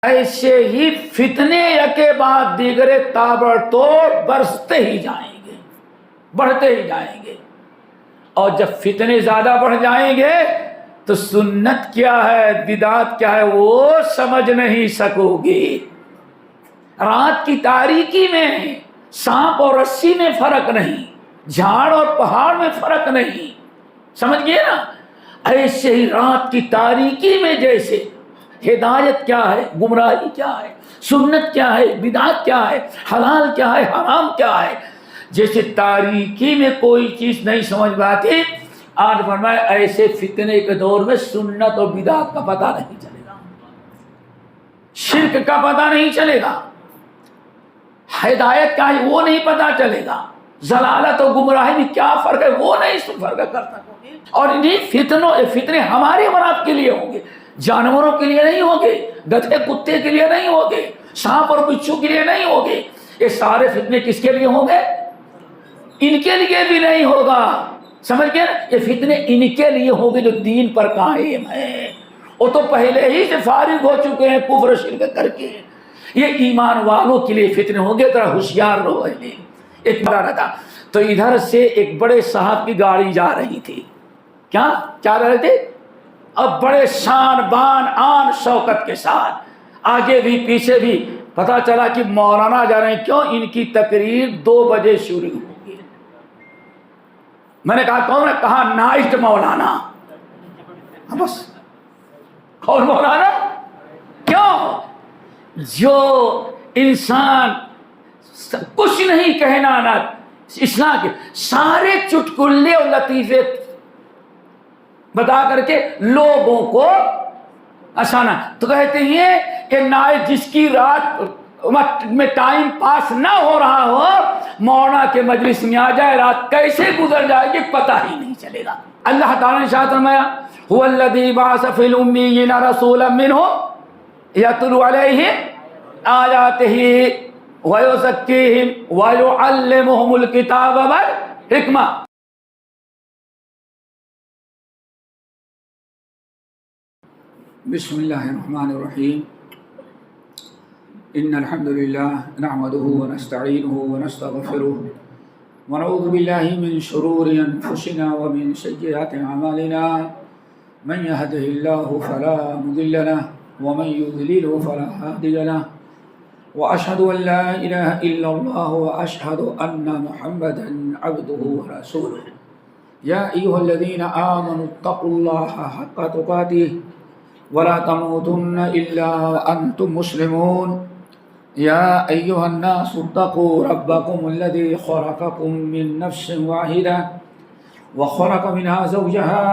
ایسے ہی فتنے یکے بعد دیگرے تابڑتوڑ برستے ہی جائیں گے، بڑھتے ہی جائیں گے، اور جب فتنے زیادہ بڑھ جائیں گے تو سنت کیا ہے بدعت کیا ہے وہ سمجھ نہیں سکو گے۔ رات کی تاریکی میں سانپ اور رسی میں فرق نہیں، جھاڑ اور پہاڑ میں فرق نہیں، سمجھ گئے نا؟ ایسے ہی رات کی تاریکی میں جیسے ہدایت کیا ہے، گمراہی کیا ہے، سنت کیا ہے، بدعت کیا ہے، حلال کیا ہے، حرام کیا ہے، جیسے تاریکی میں کوئی چیز نہیں سمجھ پاتی، آج فرمایا ایسے فتنے کے دور میں سنت اور بدعت کا پتہ نہیں چلے گا، شرک کا پتہ نہیں چلے گا، ہدایت کا ہے وہ نہیں پتہ چلے گا، ضلالت اور گمراہی میں کیا فرق ہے وہ نہیں فرق کر سکو گے۔ اور انہیں فتنے ہمارے اور آپ کے لیے ہوں گے، جانوروں کے لیے نہیں ہوں گے، گدھے کتے کے لیے نہیں ہوں گے، سانپ اور بچھو کے لیے نہیں ہوں گے، یہ سارے فتنے کس کے لیے ہوں گے؟ ان کے لیے بھی نہیں ہوگا، سمجھ گئے؟ یہ فتنے ان کے لیے ہوں گے جو دین پر قائم ہیں، وہ تو پہلے ہی سے فارغ ہو چکے ہیں کفر شرک کر کے، یہ ایمان والوں کے لیے فتنے ہوں گے، ذرا ہوشیار رہو۔ ایک بار تھا تو ادھر سے ایک بڑے صاحب کی گاڑی جا رہی تھی، کیا رہے تھے؟ اب بڑے شان بان آن شوکت کے ساتھ، آگے بھی پیچھے بھی، پتا چلا کہ مولانا جا رہے ہیں، کیوں؟ ان کی تقریر 2 بجے شروع ہوگی۔ میں نے کہا کون ہے؟ کہا نائٹ مولانا۔ بس کون مولانا؟ کیوں؟ جو انسان کچھ نہیں کہنا نہ اسلام کے سارے چٹکلے اور لطیفے بتا کر کے لوگوں کو آسانا، تو کہتے ہیں کہ نائٹ جس کی رات میں ٹائم پاس نہ ہو رہا ہو مولانا کے مجلس میں آ جائے، رات کیسے گزر جائے گی پتہ ہی نہیں چلے گا۔ اللہ تعالیٰ نے ارشاد فرمایا هو الذی بعث فی الأمیین رسولا منهم یتلو علیہم آیاتہ ویزکیہم ویعلمہم الکتاب والحکمہ۔ بسم اللہ الرحمن الرحیم ان الحمد للہ نحمده ونستعینه ونستغفره ونعوذ باللہ من شرور انفسنا ومن سیئات اعمالنا من يهده الله فلا مضل له ومن يضلل فلا هادي له واشهد ان لا اله الا الله واشهد ان محمدا عبده ورسوله يا ايها الذين امنوا اتقوا الله حق تقاته ولا تموتن إلا وأنتم مسلمون يا أيها الناس اتقوا ربكم الذي خلقكم من نفس واحدة وخلق منها زوجها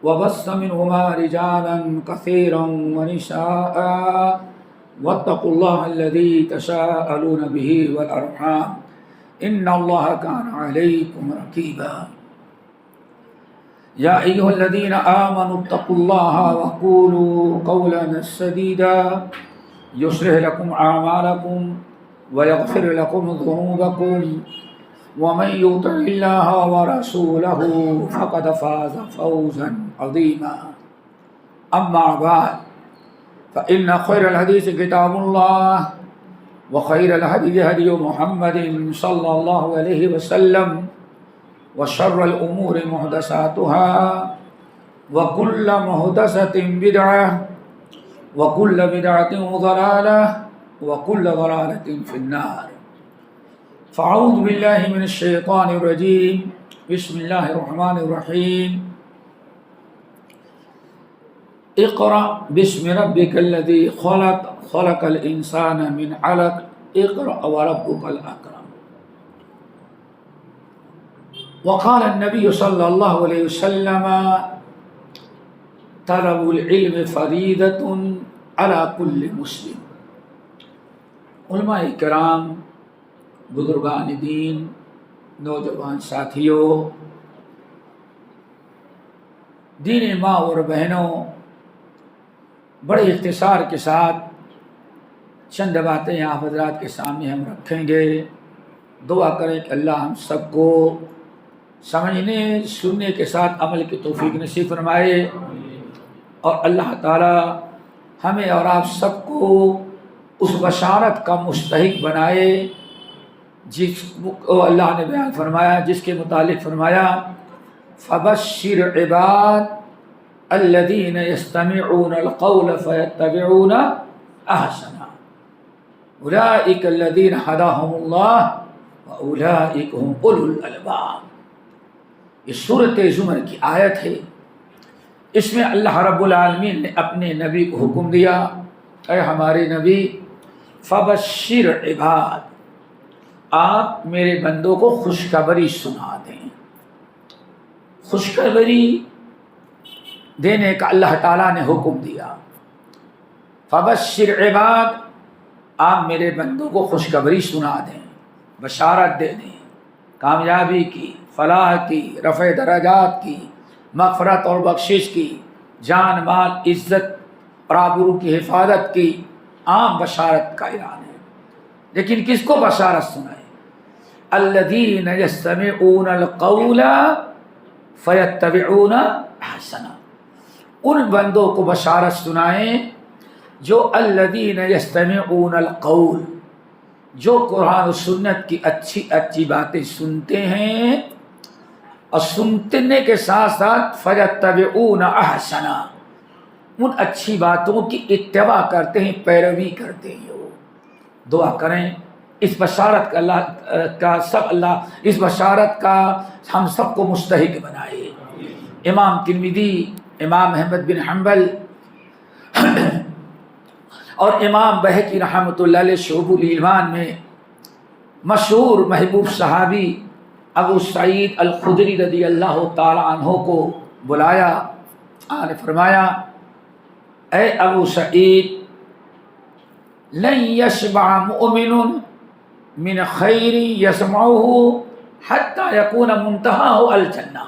وبث منهما رجالا كثيرا ونساء واتقوا الله الذي تساءلون به والأرحام إن الله كان عليكم رقيبا يا أيها الذين آمنوا اتقوا الله وقولوا قولا سديدا يصلح لكم أعمالكم ويغفر لكم ذنوبكم ومن يطع الله ورسوله فقد فاز فوزا عظيما أما بعد فإن خير الحديث كتاب الله وخير الهدي هدي محمد صلى الله عليه وسلم وشر الأمور محدثاتها وكل محدثة بدعة وكل بدعة ضلالة وكل ضلالة في النار فأعوذ بالله من الشيطان الرجيم بسم الله الرحمن الرحيم اقرأ باسم ربك الذي خلق خلق الإنسان من علق اقرأ وربك الأكرم وقال النبي صلى الله عليه وسلم طلب العلم فریضۃ علی کل مسلم۔ علماء کرام، بزرگان دین، نوجوان ساتھیوں، دین ماں اور بہنوں، بڑے اختصار کے ساتھ چند باتیں آپ حضرات کے سامنے ہم رکھیں گے۔ دعا کریں کہ اللہ ہم سب کو سمجھنے سننے کے ساتھ عمل کی توفیق نصیب فرمائے، اور اللہ تعالی ہمیں اور آپ سب کو کو اس بشارت کا مستحق بنائے جس کو اللہ نے بیان فرمایا، جس کے متعلق فرمایا فبشر عباد الذین یستمعون القول فیتبعون احسنہ اولئک الذین ہداہم اللہ واولئک هم اولو الالباب۔ یہ سورۃ زمر کی آیت ہے۔ اس میں اللہ رب العالمین نے اپنے نبی کو حکم دیا، اے ہمارے نبی فبشر عباد، آپ میرے بندوں کو خوشخبری سنا دیں۔ خوشخبری دینے کا اللہ تعالیٰ نے حکم دیا۔ فبشر عباد، آپ میرے بندوں کو خوشخبری سنا دیں، بشارت دے دیں کامیابی کی، فلاح کی، رفع درجات کی، مغفرت اور بخشش کی، جان مال عزت اور آبرو کی حفاظت کی عام بشارت کا اعلان ہے۔ لیکن کس کو بشارت سنائے؟ الذین یستمعون القول فیتبعون احسنہ، ان بندوں کو بشارت سنائیں جو الذین یستمعون القول، جو قرآن و سنت کی اچھی اچھی باتیں سنتے ہیں اور سننے کے ساتھ ساتھ فیتبعون احسنہ، ان اچھی باتوں کی اتباع کرتے ہیں، پیروی کرتے ہیں۔ وہ دعا کریں اس بشارت کا اللہ اس بشارت کا ہم سب کو مستحق بنائے۔ امام ترمذی، امام احمد بن حنبل اور امام بہقی رحمۃ اللہ علیہ شعب الایمان میں مشہور محبوب صحابی ابو سعید الخدری رضی اللہ تعالی عنہ کو بلایا، آپ نے فرمایا اے ابو سعید، لن یشبع مؤمن من خیر یسمعہ حتی یکون منتہاہ الجنہ۔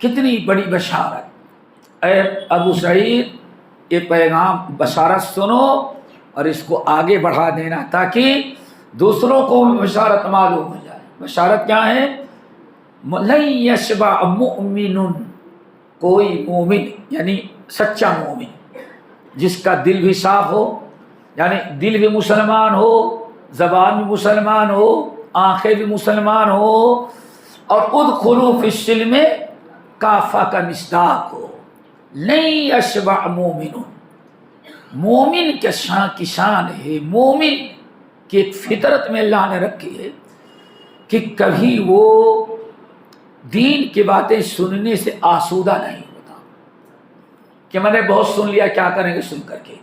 کتنی بڑی بشارت! اے ابو سعید، یہ پیغام بشارت سنو اور اس کو آگے بڑھا دینا تاکہ دوسروں کو بشارت معلوم ہو جائے۔ بشارت کیا ہے؟ لن یشبع مؤمن، کوئی مومن یعنی سچا مومن جس کا دل بھی صاف ہو، یعنی دل بھی مسلمان ہو، زبان بھی مسلمان ہو، آنکھیں بھی مسلمان ہو، اور ادخلوا فی السلم کافہ کا مصداق ہو۔ لن یشبع مومن، مومن کے شان ہے، مومن کی ایک فطرت میں اللہ نے رکھی ہے کہ کبھی وہ دین کی باتیں سننے سے آسودہ نہیں ہوتا کہ میں نے بہت سن لیا، کیا کریں گے سن کر کے۔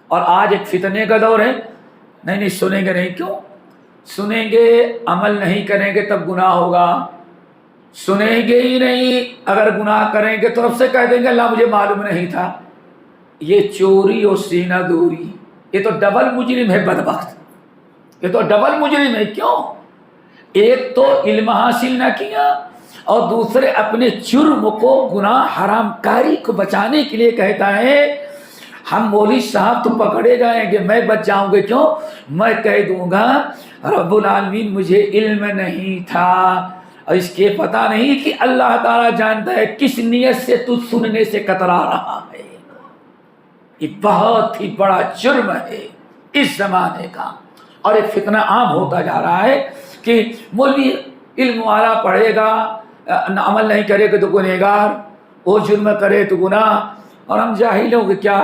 اور آج ایک فتنے کا دور ہے، نہیں سنیں گے نہیں، کیوں سنیں گے؟ عمل نہیں کریں گے تب گناہ ہوگا، سنیں گے ہی نہیں، اگر گناہ کریں گے تو رب سے کہہ دیں گے اللہ مجھے معلوم نہیں تھا۔ یہ چوری اور سینہ دوری، یہ تو ڈبل مجرم ہے بدبخت، یہ تو ڈبل مجرم ہے۔ کیوں؟ ایک تو علم حاصل نہ کیا اور دوسرے اپنے جرم کو، گناہ حرام کاری کو بچانے کے لیے کہتا ہے ہم مولوی صاحب تو پکڑے جائیں گے، میں بچ جاؤں گے۔ کیوں؟ میں کہہ دوں گا رب العالمین مجھے علم نہیں تھا، اور اس کے پتہ نہیں کہ اللہ تعالیٰ جانتا ہے کس نیت سے تو سننے سے کترا رہا ہے۔ یہ بہت ہی بڑا جرم ہے اس زمانے کا، اور ایک فتنہ عام ہوتا جا رہا ہے کہ مولوی علم والا پڑھے گا، عمل نہیں کرے گا تو گنہگار، وہ جرم کرے تو گناہ، اور ہم جاہلوں کہ کیا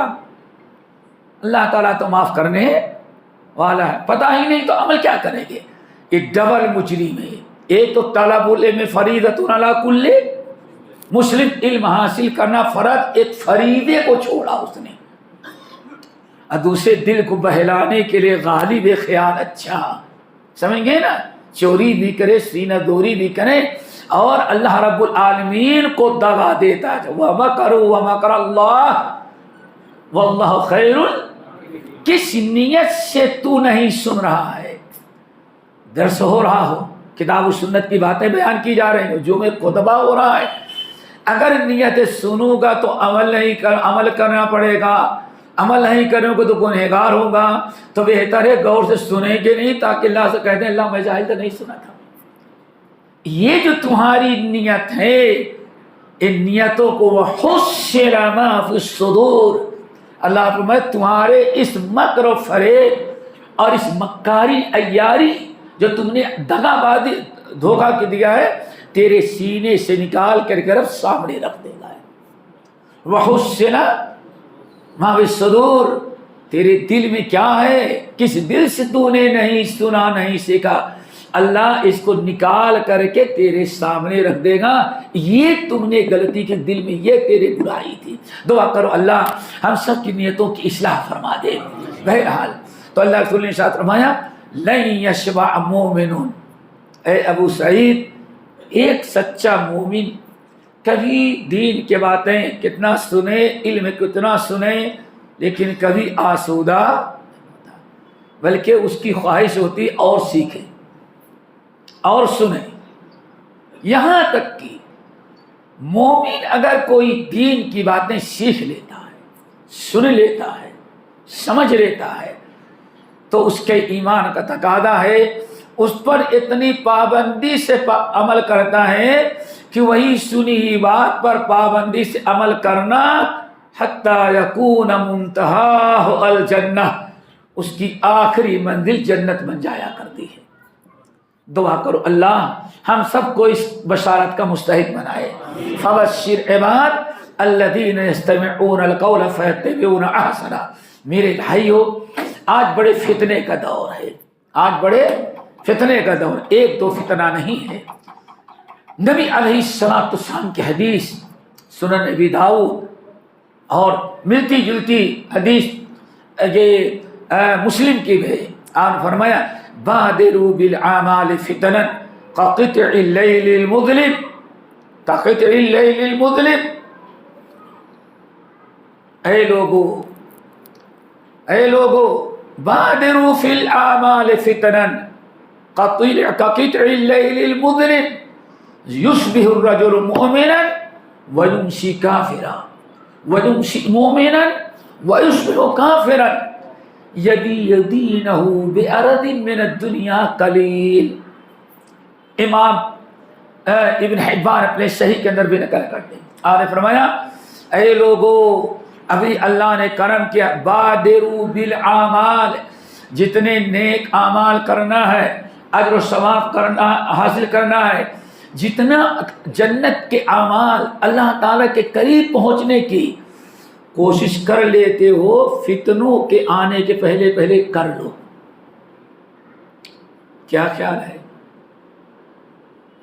اللہ تعالیٰ تو معاف کرنے والا ہے، پتہ ہی نہیں تو عمل کیا کریں گے۔ یہ ڈبل مجرم ہے۔ ایک تو طلب العلم فریضۃ علی کل مسلم، علم حاصل کرنا فرض، ایک فریضے کو چھوڑا اس نے، اور دوسرے دل کو بہلانے کے لیے غالب خیال اچھا، سمجھ گئے نا، چوری بھی کرے، سینہ دوری بھی کرے، اور اللہ رب العالمین کو دغا دیتا ہے۔ وَمَكَرُوا وَمَكَرَ اللَّهُ وَاللَّهُ خَيْرٌ۔ کس نیت سے تو نہیں سن رہا ہے؟ درس ہو رہا ہو، کتاب و سنت کی باتیں بیان کی جا رہی ہیں، جو میں خطبہ ہو رہا ہے، اگر نیت سنوں گا تو عمل کرنا پڑے گا، عمل نہیں کرنے کو تو گنہگار ہوگا، تو بہتر ہے غور سے سنیں گے نہیں تاکہ اللہ سے کہہ دیں اللہ میں جاہل تو نہیں سنا تھا۔ یہ جو تمہاری نیت ہے، ان نیتوں کو وَحُصِّرَ مَا فِي الصُّدُورِ، اللہ فرمائے تمہارے اس مکر و فریب اور اس مکاری عیاری جو تم نے دغا بازی دھوکہ کے دیا ہے، تیرے سینے سے نکال کر رب سامنے رکھ دے گا۔ وحسن ما فی الصدور، تیرے دل میں کیا ہے، کس دل سے تو نے نہیں سنا نہیں سیکھا، اللہ اس کو نکال کر کے تیرے سامنے رکھ دے گا۔ یہ تم نے غلطی کے دل میں، یہ تیرے برائی تھی۔ دعا کرو اللہ ہم سب کی نیتوں کی اصلاح فرما دے۔ بہرحال تو اللہ رسول نے ارشاد فرمایا لن یشبع مومن، اے ابو سعید ایک سچا مومن کبھی دین کے باتیں کتنا سنے، علم کتنا سنے، لیکن کبھی آسودہ بلکہ اس کی خواہش ہوتی اور سیکھے اور سنے۔ یہاں تک کہ مومن اگر کوئی دین کی باتیں سیکھ لیتا ہے، سن لیتا ہے، سمجھ لیتا ہے، تو اس کے ایمان کا تقاضا ہے اس پر اتنی پابندی سے عمل کرتا ہے کہ وہی سنی ہوئی بات پر پابندی سے عمل کرنا حتیٰ یکون منتہاہ الجنہ، اس کی آخری منزل جنت بن جایا کرتی ہے۔ دعا کرو اللہ ہم سب کو اس بشارت کا مستحق بنائے۔ فبشر عباد الذین یستمعون القول فیتبعون احسنہ۔ میرے بھائیو آج بڑے فتنے کا دور ہے، آج بڑے فتنے کا دور، ایک دو فتنہ نہیں ہے۔ نبی علیہ السلام کی حدیث سنن ابی داؤد اور ملتی جلتی حدیث یہ مسلم کی بھی، آپ نے فرمایا بادروا بالاعمال فتنا كقطع الليل المظلم، كقطع الليل المظلم۔ اے لوگو بادروا فی الاعمال فتنا كقطع الليل المظلم يصبح الرجل مؤمنا ويمسي كافرا ويمسي مؤمنا ويصبح كافرا يبيع دينه بأرض من الدنيا قليل۔ امام ابن حبان اپنے صحیح کے اندر بھی نقل کرتے ہیں، آپ نے فرمایا اے لوگو ابھی اللہ نے کرم کیا، بادروا بالاعمال، جتنے نیک اعمال کرنا ہے، اجر و ثواب کرنا حاصل کرنا ہے، جتنا جنت کے اعمال اللہ تعالیٰ کے قریب پہنچنے کی کوشش کر لیتے ہو، فتنوں کے آنے کے پہلے پہلے کر لو۔ کیا خیال ہے؟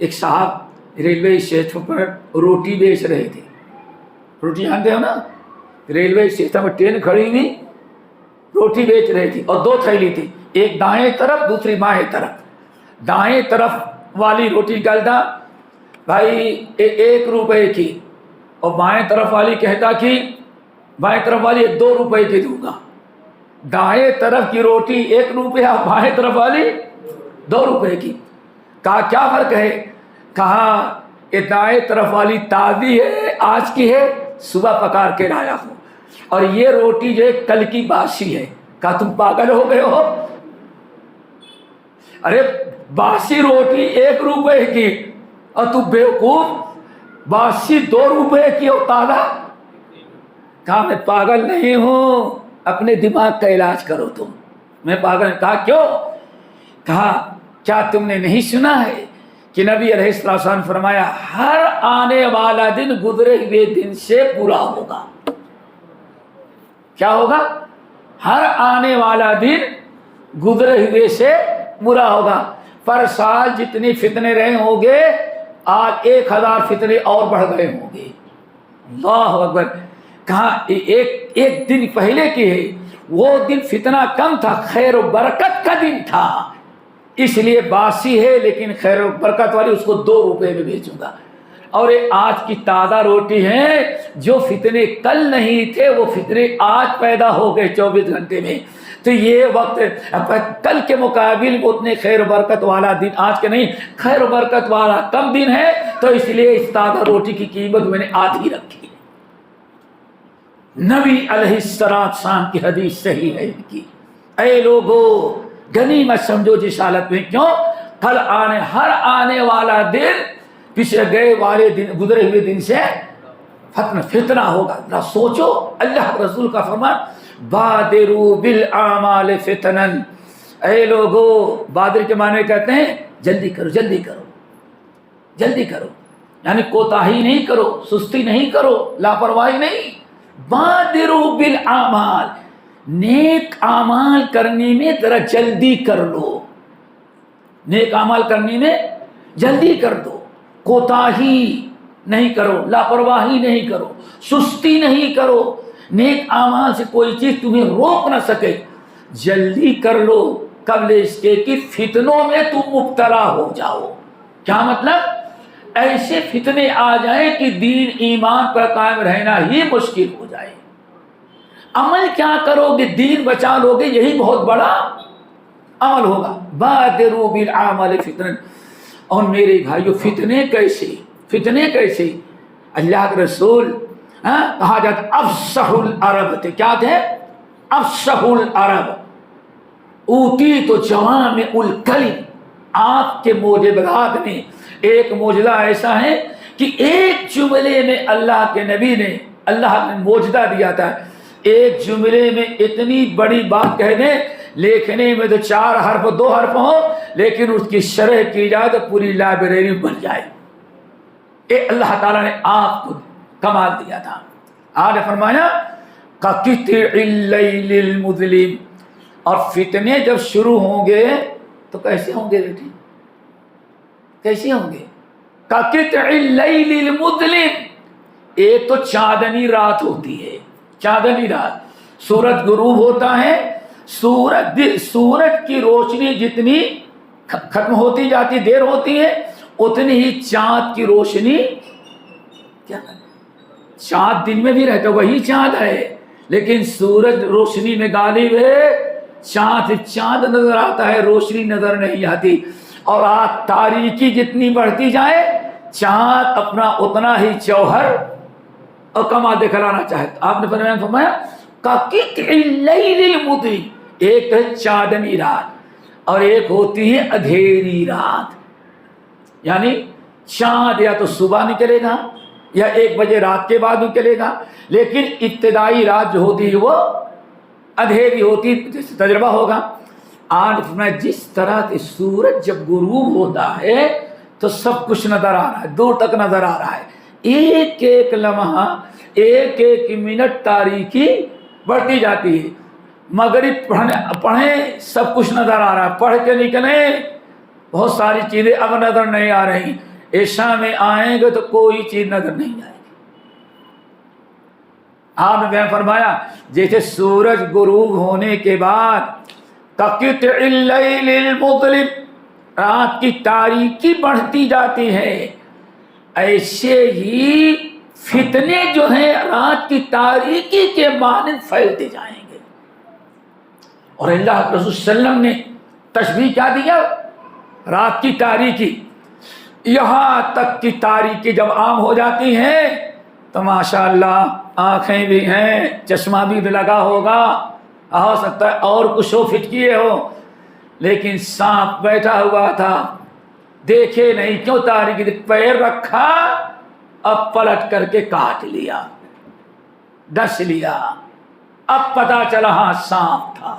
ایک صاحب ریلوے اسٹیشن پر روٹی بیچ رہے تھے، روٹی جانتے ہو نا، ریلوے اسٹیشن پر ٹرین کھڑی ہوئی روٹی بیچ رہی تھی اور دو تھیلی تھی، ایک دائیں طرف دوسری بائیں طرف۔ دائیں طرف والی روٹی نکالتا بھائی 1 روپے کی، اور بائیں طرف والی کہتا کہ بائیں طرف والی 2 روپے کی دوں گا۔ دائیں طرف کی روٹی 1 روپیہ، بائیں طرف والی 2 روپے کی۔ کہا کیا فرق ہے؟ کہا یہ دائیں طرف والی تازی ہے، آج کی ہے، صبح پکا کے لایا ہوں، اور یہ روٹی جو ہے کل کی باسی ہے۔ کہا تم پاگل ہو گئے ہو؟ ارے باسی روٹی 1 روپے کی اور تو بیوقوف باسی 2 روپے کی اور تازہ۔ کہا میں پاگل نہیں ہوں، اپنے دماغ کا علاج کرو تم، میں پاگل نہیں۔ کہا کیوں؟ کہا کیا تم نے نہیں سنا ہے کہ نبی علیہ السلام نے فرمایا ہر آنے والا دن گزرے ہوئے دن سے برا ہوگا۔ کیا ہوگا؟ ہر آنے والا دن گزرے ہوئے سے برا ہوگا۔ پر سال جتنی فتنے رہے ہوں گے، آج 1000 فتنے اور بڑھ گئے ہوں گے۔ اللہ اکبر۔ کہا ایک دن پہلے کی ہے، وہ دن فتنہ کم تھا، خیر و برکت کا دن تھا، اس لیے باسی ہے لیکن خیر و برکت والی، اس کو 2 روپے میں بیچوں گا۔ اور یہ آج کی تازہ روٹی ہے، جو فتنے کل نہیں تھے وہ فتنے آج پیدا ہو گئے 24 گھنٹے میں۔ تو یہ وقت کل کے مقابل اتنے خیر و برکت والا دن آج کے نہیں، خیر و برکت والا کم دن ہے، تو اس لیے اس تازہ روٹی کی قیمت میں نے آدھی رکھی۔ نبی علیہ السلام کی حدیث صحیح ہے ان کی، اے لوگو غنیمت سمجھو جس حالت میں، کیوں؟ کل ہر آنے والا دن پچھلے گئے والے دن گزرے ہوئے دن سے فتنہ ہوگا. ذرا سوچو, اللہ کے رسول کا فرمان بادروا بالاعمال فتنا. اے لوگو, بادر کے معنی کہتے ہیں جلدی کرو جلدی کرو جلدی کرو, یعنی کوتاہی نہیں کرو, سستی نہیں کرو, لاپرواہی نہیں. بادروا بالاعمال, نیک اعمال کرنے میں ذرا جلدی کر لو, نیک اعمال کرنے میں جلدی کر دو, کوتاہی نہیں کرو, لاپرواہی نہیں کرو, سستی نہیں کرو. نیک اعمال سے کوئی چیز تمہیں روک نہ سکے, جلدی کر لو قبل اس کے کہ فتنوں میں تم مبتلا ہو جاؤ. کیا مطلب؟ ایسے فتنے آ جائیں کہ دین ایمان پر قائم رہنا ہی مشکل ہو جائے. عمل کیا کرو گے, دین بچا لو گے, یہی بہت بڑا عمل ہوگا. بادروا بالاعمال فتنا. اور میرے بھائیو, فتنے کیسے؟ اللہ کے رسول کہا جاتا افصح العرب تھے. کیا تھے؟ افصح العرب. اوتی تو جوامع الکلم. آپ کے معجزات میں ایک معجزہ ایسا ہے کہ ایک جملے میں اللہ کے نبی نے, اللہ نے معجزہ دیا تھا, ایک جملے میں اتنی بڑی بات کہہ دیں, لکھنے میں تو 4 حرف 2 حرف ہو, لیکن اس کی شرح کی جائے تو پوری لائبریری بن جائے. یہ اللہ تعالیٰ نے آپ کو کمال دیا تھا. آپ نے فرمایا کقطع اللیل المظلم. اور فتنے جب شروع ہوں گے تو کیسے ہوں گے بیٹی, کیسے ہوں گے؟ کقطع اللیل المظلم. ایک تو چاندنی رات ہوتی ہے, چاندنی رات, سورج غروب ہوتا ہے, سورج کی روشنی جتنی ختم ہوتی جاتی دیر ہوتی ہے, اتنی ہی چاند کی روشنی, کیا چاند دن میں بھی رہتا وہی چاند ہے, لیکن سورج روشنی میں غالب ہے, چاند نظر آتا ہے, روشنی نظر نہیں آتی. اور آج تاریکی جتنی بڑھتی جائے, چاند اپنا اتنا ہی جوہر اور کمال دکھلانا چاہتا. آپ نے فرمایا کقطع اللیل المظلم. ایک ہے چاندنی رات اور ایک ہوتی ہے اندھیری رات. یعنی چاند یا تو صبح نکلے گا یا 1 بجے رات کے بعد نکلے گا, لیکن ابتدائی رات جو ہوتی ہے وہ اندھیری ہوتی, جیسے تجربہ ہوگا. آج میں جس طرح سے سورج جب غروب ہوتا ہے تو سب کچھ نظر آ رہا ہے, دور تک نظر آ رہا ہے. ایک ایک لمحہ, ایک ایک منٹ تاریکی بڑھتی جاتی ہے. مغرب پڑھیں سب کچھ نظر آ رہا ہے, پڑھ کے نکلیں بہت ساری چیزیں اب نظر نہیں آ رہی. عشاء میں آئیں گے تو کوئی چیز نظر نہیں آئے گی. آپ نے بیان فرمایا جیسے سورج غروب ہونے کے بعد کقطع اللیل المظلم, رات کی تاریکی بڑھتی جاتی ہے, ایسے ہی فتنے جو ہیں رات کی تاریکی کے مانند پھیلتے جائیں گے. اور اللہ کے رسول صلی اللہ علیہ وسلم نے تشبیہ کیا دیا, رات کی تاریکی, یہاں تک کی تاریکی جب عام ہو جاتی ہے تو ماشاءاللہ آنکھیں بھی ہیں, چشمہ بھی لگا ہوگا, ہو سکتا ہے اور کچھ ہو, فٹ کیے ہو, لیکن سانپ بیٹھا ہوا تھا, دیکھے نہیں کیوں تاریکی, پیر رکھا اب پلٹ کر کے کاٹ لیا, ڈس لیا, اب پتا چلا ہاں سانپ تھا.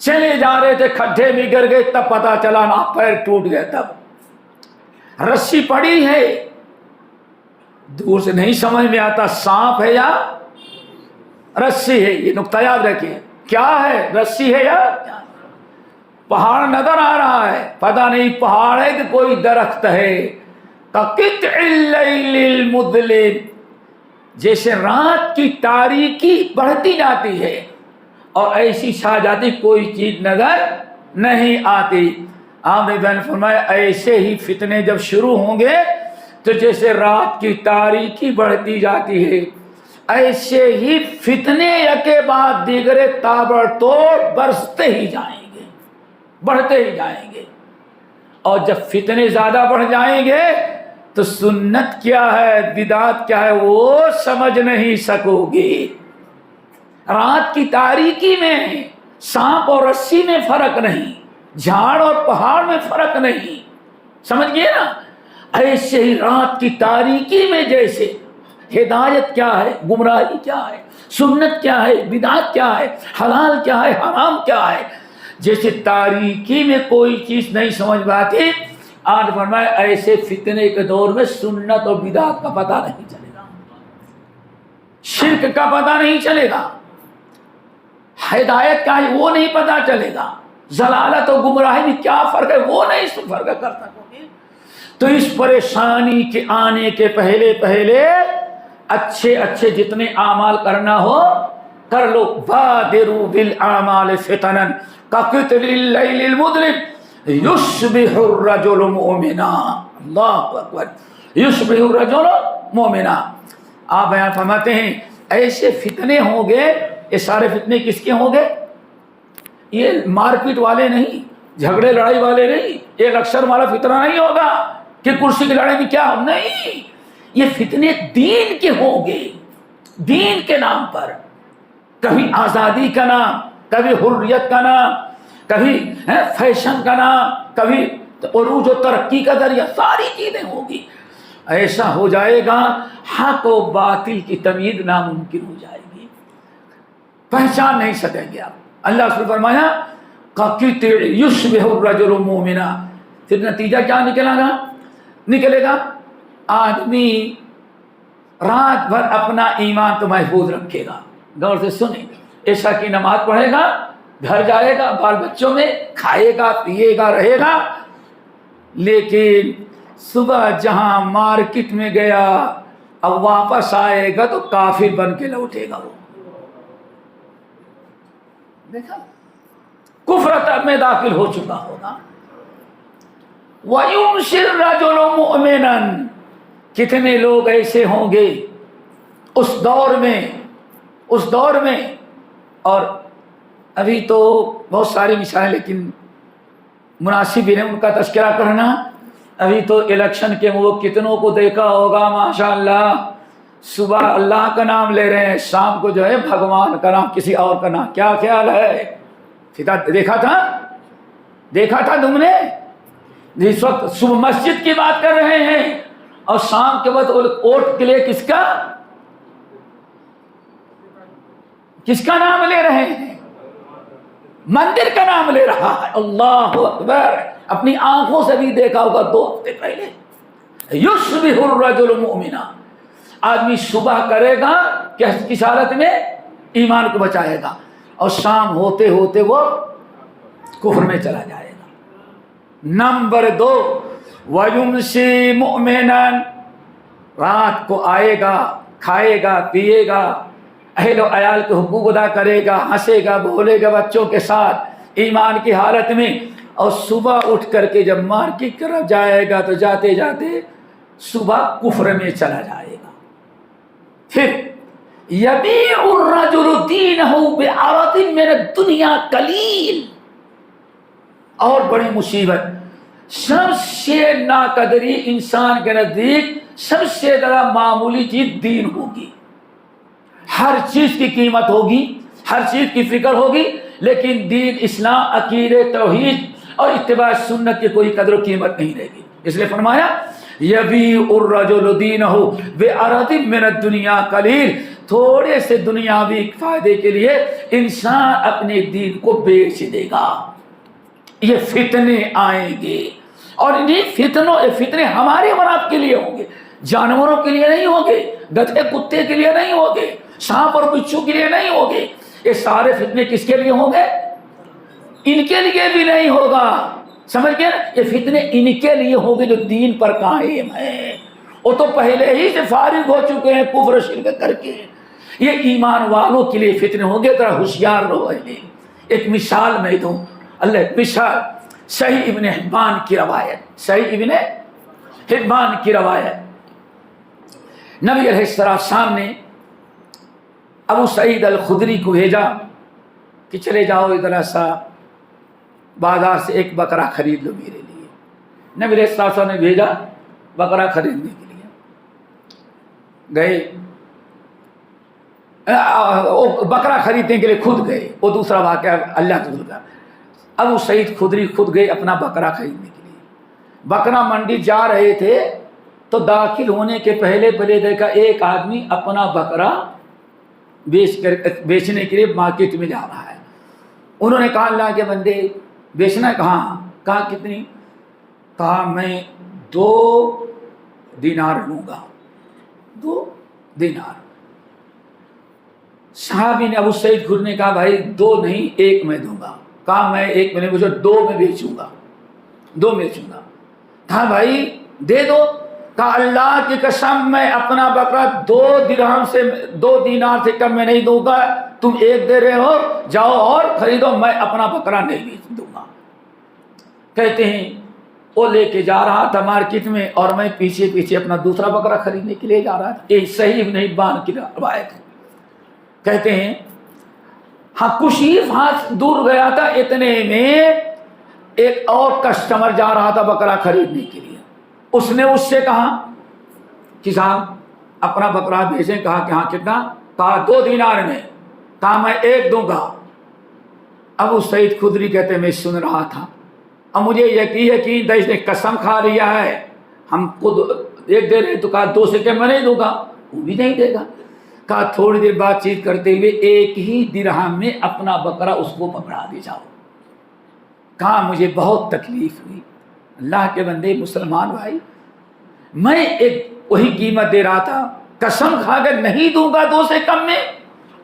چلے جا رہے تھے, کھڈے میں گر گئے, تب پتا چلا نا پیر ٹوٹ گیا. تب رسی پڑی ہے, دور سے نہیں سمجھ میں آتا سانپ ہے یا رسی ہے. یہ نقطہ یاد رکھیے, کیا ہے, رسی ہے یا پہاڑ نظر آ رہا ہے, پتہ نہیں پہاڑ ہے کہ کوئی درخت ہے. کقطع اللیل المظلم, جیسے رات کی تاریکی بڑھتی جاتی ہے اور ایسی چھا جاتی کوئی چیز نظر نہیں آتی. آپ نے بیان فرمایا ایسے ہی فتنے جب شروع ہوں گے تو جیسے رات کی تاریکی بڑھتی جاتی ہے, ایسے ہی فتنے یکے بعد دیگرے تابڑتوڑ برستے ہی جائیں گے, بڑھتے ہی جائیں گے. اور جب فتنے زیادہ بڑھ جائیں گے تو سنت کیا ہے, بدعت کیا ہے, وہ سمجھ نہیں سکو گے. رات کی تاریکی میں سانپ اور رسی میں فرق نہیں, جھاڑ اور پہاڑ میں فرق نہیں, سمجھ گئے نا. ایسے ہی رات کی تاریکی میں جیسے ہدایت کیا ہے، گمراہی کیا ہے، سنت کیا ہے، بدعت کیا ہے، حلال کیا ہے، حرام کیا ہے. جیسے تاریکی میں کوئی چیز نہیں سمجھ پاتی، آج فرمایا ایسے فتنے کے دور میں سنت اور بدعت کا پتہ نہیں چلے گا، شرک کا پتہ نہیں چلے گا، ہدایت کا ہے وہ نہیں پتہ چلے گا، ضلالت اور گمراہی میں کیا فرق ہے وہ نہیں فرق کر سکو گے. تو اس پریشانی کے آنے کے پہلے پہلے اچھے اچھے جتنے اعمال کرنا ہو کر لو. بادروا بالاعمال فتنا كقطع الليل المظلم يصبح الرجل مؤمنا. اللہ اکبر، يصبح الرجل مؤمنا. آپ بیان فرماتے ہیں ایسے فتنے ہوں گے. یہ سارے فتنے کس کے ہوں گے؟ یہ مار پیٹ والے نہیں، جھگڑے لڑائی والے نہیں، یہ اکثر والا فتنہ نہیں ہوگا کہ کرسی کی لڑائی میں کیا ہو، نہیں. یہ فتنے دین کے ہوں گے، دین کے نام پر. کبھی آزادی کا نام، کبھی حریت کا نام، کبھی فیشن کا نام، کبھی عروج و ترقی کا ذریعہ، ساری چیزیں ہوں گی. ایسا ہو جائے گا حق و باطل کی تمیز ناممکن ہو جائے گی، پہچان نہیں سکیں گے آپ. اللہ سے فرمایا قَقِطِعْ يُشْبِهُ الرَّجُلُ مُؤْمِنًا. پھر نتیجہ کیا نکلے گا؟ آدمی رات بھر اپنا ایمان تو محفوظ رکھے گا. غور سے سنیں، عشاء کی نماز پڑھے گا، گھر جائے گا، بال بچوں میں کھائے گا، پیے گا، رہے گا، لیکن صبح جہاں مارکیٹ میں گیا اب واپس آئے گا تو کافر بن کے لوٹے گا. وہ دیکھا کفر میں داخل ہو چکا ہوگا. وَيُمْسِي الرَّجُلُ مُؤْمِنًا. کتنے لوگ ایسے ہوں گے اس دور میں. اور ابھی تو بہت ساری مثالیں لیکن مناسب ہے ان کا تذکرہ کرنا. ابھی تو الیکشن کے وہ کتنوں کو دیکھا ہوگا ماشاءاللہ، صبح اللہ کا نام لے رہے ہیں، شام کو جو ہے بھگوان کا نام، کسی اور کا نام. کیا خیال ہے؟ دیکھا تھا تم نے؟ اس وقت صبح مسجد کی بات کر رہے ہیں اور شام کے بعد ووٹ کے لیے کس کا نام لے رہے ہیں؟ مندر کا نام لے رہا ہے. اللہ اکبر. اپنی آنکھوں سے بھی دیکھا ہوگا 2 ہفتے پہلے. یصبح الرجل مؤمنا. آدمی صبح کرے گا کس حالت میں؟ ایمان کو بچائے گا، اور شام ہوتے ہوتے وہ کفر میں چلا جائے گا. نمبر 2 وَيُمْسِي مُؤْمِنًا. رات کو آئے گا، کھائے گا، پیے گا، اہل و عیال کے حقوق ادا کرے گا، ہنسے گا، بولے گا بچوں کے ساتھ ایمان کی حالت میں، اور صبح اٹھ کر کے جب مارکیٹ کی طرف جائے گا تو جاتے جاتے صبح کفر میں چلا جائے گا. پھر یبیع الرجل دینہ بعرض من الدنیا قلیل. اور بڑی مصیبت، سب سے ناقدری انسان کے نزدیک سب سے زیادہ معمولی چیز دین ہوگی. ہر چیز کی قیمت ہوگی، ہر چیز کی فکر ہوگی، لیکن دین، اسلام، عقیدے، توحید اور اتباع سنت کی کوئی قدر و قیمت نہیں رہے گی. اس لیے فرمایا یبیع الرجل دینہ بعرض من الدنیا قلیل. تھوڑے سے دنیاوی فائدے کے لیے انسان اپنے دین کو بیچ دے گا. یہ فتنے آئیں گے، اور یہ فتنے ہمارے اور آپ کے لیے ہوں گے، جانوروں کے لیے نہیں ہوں گے، گدھے کتے کے لیے نہیں ہوں گے، سانپ اور بچھو کے لیے نہیں ہوں گے. یہ سارے فتنے کس کے لیے ہوں گے؟ ان کے لیے بھی نہیں ہوگا. سمجھ گئے نا؟ یہ فتنے ان کے لیے ہوں گے جو دین پر قائم ہیں. وہ تو پہلے ہی سے فارغ ہو چکے ہیں کفر شرک کر کے. یہ ایمان والوں کے لیے فتنے ہوں گے. ذرا ہوشیار رہو. ایک مثال میں دوں. اللہ مثال صحیح ابن حبان کی روایت. نبی علیہ السلام نے ابو سعید الخدری کو بھیجا کہ چلے جاؤ ادھر سا بازار سے ایک بکرا خرید لو میرے لیے. نبی علیہ السلام نے بھیجا بکرا خریدنے کے لیے. گئے بکرا خریدنے کے لیے خود گئے. وہ دوسرا واقعہ اللہ کے کا. ابو سعید خدری خود گئے اپنا بکرا خریدنے کے لیے. بکرا منڈی جا رہے تھے تو داخل ہونے کے پہلے دیکھا ایک آدمی اپنا بکرا بیچنے کے لیے مارکیٹ میں جا رہا ہے. انہوں نے کہا اللہ کے بندے بیچنا ہے؟ کہا کتنی؟ کہا میں 2 دینار لوں گا. 2 دینار. صحابی نے ابو سعید خدری نے کہا بھائی 2 نہیں 1 میں دوں گا. کہا میں 1 میں نہیں مجھے 2 میں بیچوں گا. 2 میں بیچوں گا. کہا بھائی دے دو. کہا اللہ کی قسم میں اپنا بکرا 2 درہم سے 2 دینار سے کم میں نہیں دوں گا. تم 1 دے رہے ہو، جاؤ اور خریدو، میں اپنا بکرا نہیں بیچ دوں گا. کہتے ہیں وہ لے کے جا رہا تھا مارکیٹ میں اور میں پیچھے پیچھے اپنا دوسرا بکرا خریدنے کے لیے جا رہا تھا. یہ صحیح ابن حبان کی روایت ہے. کہتے ہیں ہاں کچھ ہی ہاتھ دور گیا تھا، اتنے میں ایک اور کسٹمر جا رہا تھا بکرا خریدنے کے لیے. اس نے اس سے کہا کہ صاحب اپنا بکرا بھیجیں. کہا کہ ہاں کتنا؟ کہا 2 دینار میں. کہا میں 1 دوں گا. ابو سعید خدری کہتے ہیں میں سن رہا تھا، اب مجھے یقین تھا اس نے قسم کھا لیا ہے، ہم خود 1 دے رہے. تو کہا 2 سے کم میں نہیں دوں گا. وہ بھی نہیں دے گا. کہا تھوڑی دیر بات چیت کرتے ہوئے 1 ہی درہم میں اپنا بکرا اس کو پکڑا دے جاؤ. کہا مجھے بہت تکلیف ہوئی. اللہ کے بندے مسلمان بھائی، میں ایک وہی قیمت دے رہا تھا، قسم کھا کر نہیں دوں گا 2 سے کم میں،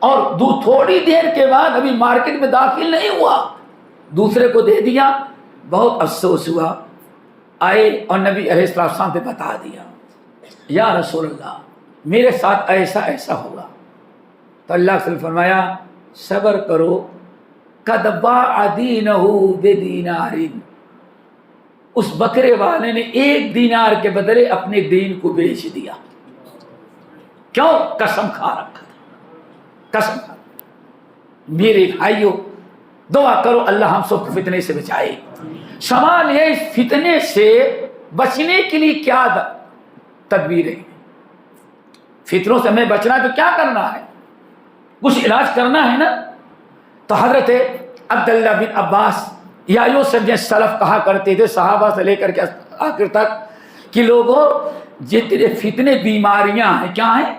اور تھوڑی دیر کے بعد ابھی مارکیٹ میں داخل نہیں ہوا دوسرے کو دے دیا. بہت افسوس ہوا. آئے اور نبی علیہ السلام سے بتا دیا یا رسول اللہ میرے ساتھ ایسا ہوگا. تو اللہ سے فرمایا صبر کرو. قد باع دینہ بدینار. اس بکرے والے نے 1 دینار کے بدلے اپنے دین کو بیچ دیا. کیوں؟ قسم کھا رکھا تھا. قسم کھا. میرے بھائیوں دعا کرو اللہ ہم سب کو فتنے سے بچائے. سوال ہے اس فتنے سے بچنے کے لیے کیا تدبیریں؟ فتنوں سے ہمیں بچنا تو کیا کرنا ہے؟ کچھ علاج کرنا ہے نا. تو حضرت عبداللہ بن عباس یا یوں سمجھیں سلف کہا کرتے تھے صحابہ سے لے کر کے آخر تک کہ لوگوں جتنے فتنے بیماریاں ہیں، کیا ہیں؟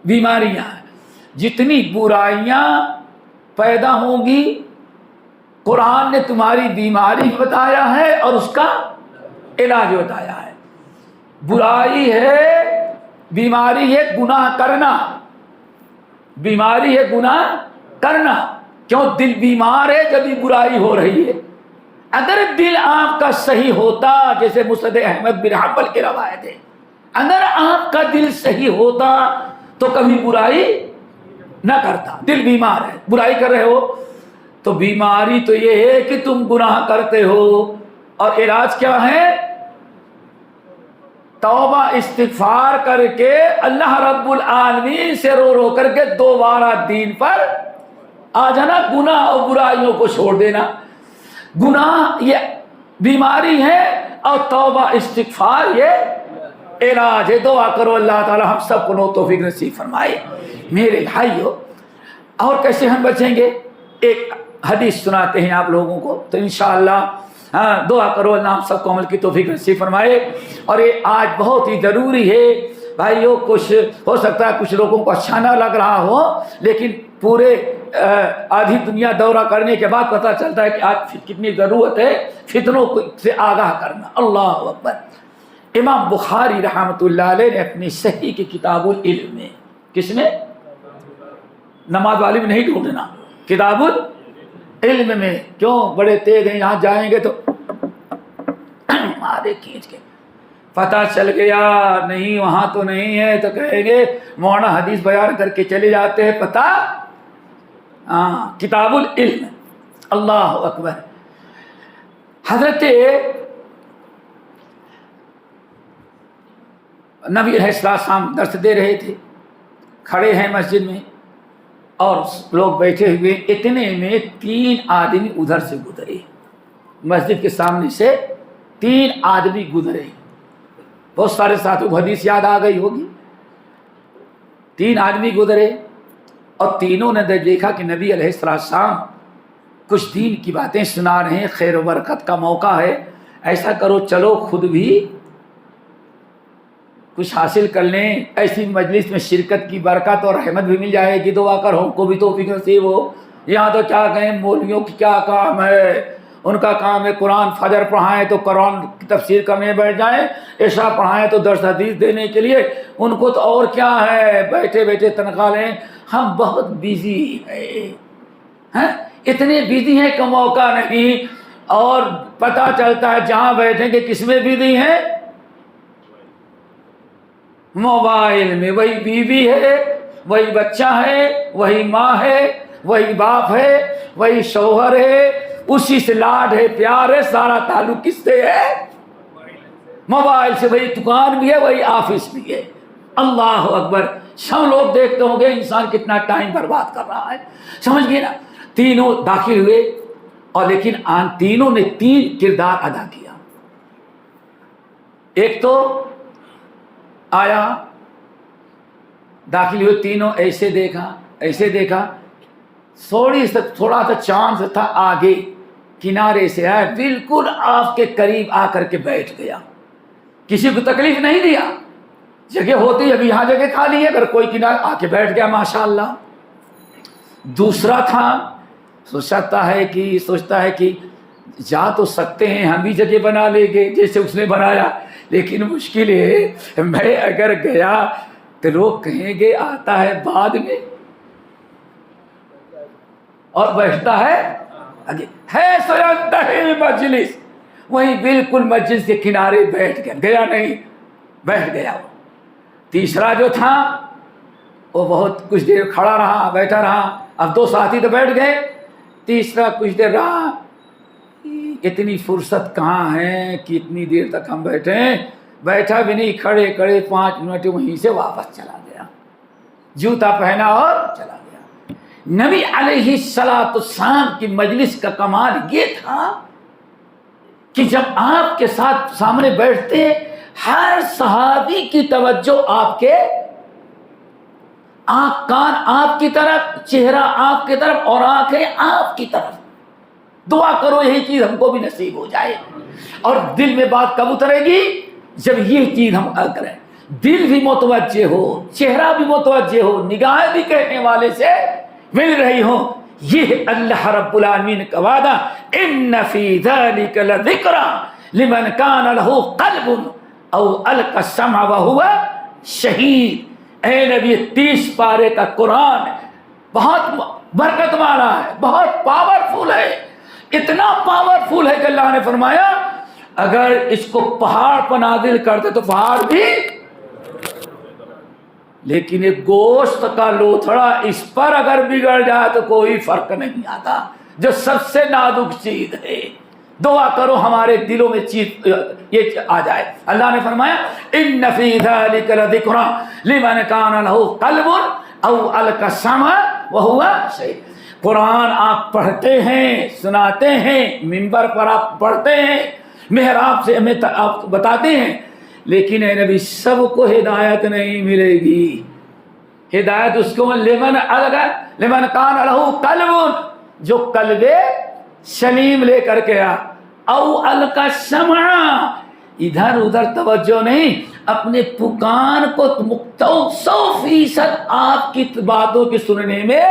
بیماریاں ہیں. جتنی برائیاں پیدا ہوں گی قرآن نے تمہاری بیماری بتایا ہے اور اس کا علاج بتایا ہے. برائی ہے، بیماری ہے گناہ کرنا. بیماری ہے گناہ کرنا. کیوں؟ دل بیمار ہے جب بھی برائی ہو رہی ہے. اگر دل آپ کا صحیح ہوتا، جیسے مسند احمد بن حنبل کی روایت ہے، اگر آپ کا دل صحیح ہوتا تو کبھی برائی نہ کرتا. دل بیمار ہے، برائی کر رہے ہو تو بیماری تو یہ ہے کہ تم گناہ کرتے ہو. اور علاج کیا ہے؟ توبہ استغفار کر کے اللہ رب العالمین سے رو رو کر کے دوبارہ دین پر آ جانا. گناہ اور برائیوں کو چھوڑ دینا. گناہ یہ بیماری ہے اور توبہ استغفار یہ علاج ہے. دعا کرو اللہ تعالی ہم سب کو توفیق نصیب فرمائے. میرے بھائیو اور کیسے ہم بچیں گے؟ ایک حدیث سناتے ہیں آپ لوگوں کو تو انشاءاللہ دعا کرو اللہ ہم سب کو عمل کی توفیق نصیب فرمائے. اور یہ آج بہت ہی ضروری ہے بھائیو. کچھ ہو سکتا ہے کچھ لوگوں کو اچھا نہ لگ رہا ہو، لیکن پورے آدھی دنیا دورہ کرنے کے بعد پتہ چلتا ہے کہ آج کتنی ضرورت ہے فتنوں سے آگاہ کرنا. اللہ اکبر. امام بخاری رحمۃ اللہ علیہ نے اپنی صحیح کی کتاب العلم میں، کس میں؟ نماز والی میں نہیں ڈھونڈنا، کتاب العلم میں. کیوں؟ بڑے تیز ہیں، یہاں جائیں گے تو مارے کھینچ کے پتہ چل گیا نہیں وہاں تو نہیں ہے تو کہیں گے مولانا حدیث بیان کر کے چلے جاتے ہیں. پتہ کتاب العلم. اللہ اکبر. حضرت نبی علیہ السلام درس دے رہے تھے، کھڑے ہیں مسجد میں اور لوگ بیٹھے ہوئے. اتنے میں 3 آدمی ادھر سے گزرے. مسجد کے سامنے سے 3 آدمی گزرے. بہت سارے ساتھوں کو حدیث یاد آ گئی ہوگی. 3 آدمی گزرے اور تینوں نے دیکھا کہ نبی علیہ السلام کچھ دین کی باتیں سنا رہے ہیں، خیر و برکت کا موقع ہے، ایسا کرو چلو خود بھی کچھ حاصل کر لیں، ایسی مجلس میں شرکت کی برکت اور رحمت بھی مل جائے گی، دعا کر ہم کو بھی توفیق نصیب ہو۔ یہاں تو کیا کہیں، مولویوں کی کیا کام ہے، ان کا کام ہے قرآن فجر پڑھائیں تو قرآن کی تفسیر کرنے بیٹھ جائیں، عشاء پڑھائیں تو درس حدیث دینے کے لیے، ان کو تو اور کیا ہے، بیٹھے بیٹھے تنخواہ لیں۔ ہم بہت بیزی ہیں، اتنے بیزی ہیں کہ موقع نہیں، اور پتہ چلتا ہے جہاں بیٹھیں کہ کس میں بیزی ہیں، موبائل میں۔ وہی بیوی ہے، وہی بچہ ہے، وہی ماں ہے، وہی باپ ہے، وہی شوہر ہے، اسی سے لاڈ ہے، پیار ہے، سارا تعلق کس سے ہے، موبائل سے۔ وہی دکان بھی ہے، وہی آفس بھی ہے۔ اللہ اکبر، سب لوگ دیکھتے ہوں گے انسان کتنا ٹائم برباد کر رہا ہے، سمجھ گئے نا۔ تینوں داخل ہوئے، اور لیکن تینوں نے 3 کردار ادا کیا۔ ایک تو آیا، داخل ہوئے، تینوں ایسے دیکھا، تھوڑا سا چاند تھا آگے، کنارے سے آیا، بالکل آپ کے قریب آ کر کے بیٹھ گیا، کسی کو تکلیف نہیں دیا۔ جگہ ہوتی، ابھی یہاں جگہ خالی ہے، اگر کوئی کنارے آ کے بیٹھ گیا ماشاءاللہ۔ دوسرا تھا، سوچتا ہے کہ جا تو سکتے ہیں، ہم بھی جگہ بنا لیں گے جیسے اس نے بنایا، لیکن مشکل ہے، میں اگر گیا تو لوگ کہیں گے آتا ہے بعد میں اور بیٹھتا ہے آگے، ہے سینتہی مجلس، وہیں بالکل مسجد کے کنارے بیٹھ گیا نہیں، بیٹھ گیا وہ۔ تیسرا جو تھا وہ بہت کچھ دیر کھڑا رہا، بیٹھا رہا، اب 2 ساتھی تو بیٹھ گئے، تیسرا کچھ دیر رہا، اتنی فرصت کہاں ہے کہ اتنی دیر تک ہم بیٹھا بھی نہیں، کھڑے 5 منٹ وہیں سے واپس چلا گیا، جوتا پہنا اور چلا گیا۔ نبی علیہ السلام کی مجلس کا کمال یہ تھا کہ جب آپ کے ساتھ سامنے بیٹھتے، ہر صحابی کی توجہ آپ کے آنکھ کان آپ کی طرف، چہرہ آپ کی طرف، اور آنکھیں آپ کی طرف۔ دعا کرو یہی چیز ہم کو بھی نصیب ہو جائے، اور دل میں بات کب اترے گی، جب یہ چیز ہم کریں، دل بھی متوجہ ہو، چہرہ بھی متوجہ ہو، نگاہیں بھی کہنے والے سے مل رہی ہو۔ یہ اللہ رب العالمین کا وعدہ، ان فی ذلک لذکری لمن کان لہ قلب او القی السمع وہو شہید۔ اے نبی، 30 پارے کا قرآن بہت برکت والا ہے، بہت پاورفل ہے، اتنا پاورفل ہے کہ اللہ نے فرمایا اگر اس کو پہاڑ پر نازل کرتے تو پہاڑ بھی، لیکن ایک گوشت کا لوتھڑا اس پر اگر بگڑ جائے تو کوئی فرق نہیں آتا، جو سب سے نازک چیز ہے۔ دعا کرو ہمارے دلوں میں چیز یہ آ جائے۔ اللہ نے فرمایا ان فی ذلک لذکری لمن کان لہ قلب او القی السمع وہو شہید۔ قرآن آپ پڑھتے ہیں، سناتے ہیں، منبر پر آپ پڑھتے ہیں، محراب سے ہمیں آپ بتاتے ہیں، لیکن اے نبی سب کو ہدایت نہیں ملے گی۔ ہدایت اس کو لمن کان لہ قلب، جو قلب سلیم لے کر کے او القی السمع، ادھر ادھر توجہ نہیں، اپنے پکان کو 100% آپ کی باتوں کی سننے میں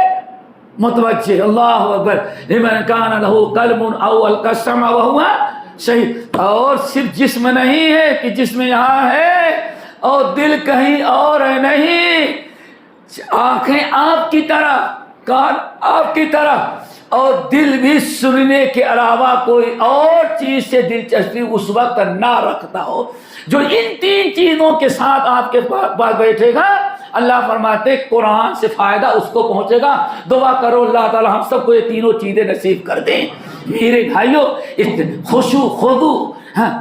متوجہ۔ اللہ اکبر، لمن کان لہ قلب او القی السمع وہو شہید۔ اور صرف جسم نہیں ہے کہ جسم یہاں ہے اور دل کہیں اور ہے، نہیں، آنکھیں آپ کی طرف، کان آپ کی طرف، اور دل بھی سننے کے علاوہ کوئی اور چیز سے دلچسپی اس وقت نہ رکھتا ہو۔ جو ان 3 چیزوں کے ساتھ آپ کے پاس بیٹھے گا، اللہ فرماتے قرآن سے فائدہ اس کو پہنچے گا۔ دعا کرو اللہ تعالی ہم سب کو یہ تینوں چیزیں نصیب کر دیں۔ میرے بھائیوں، خشوع خضوع،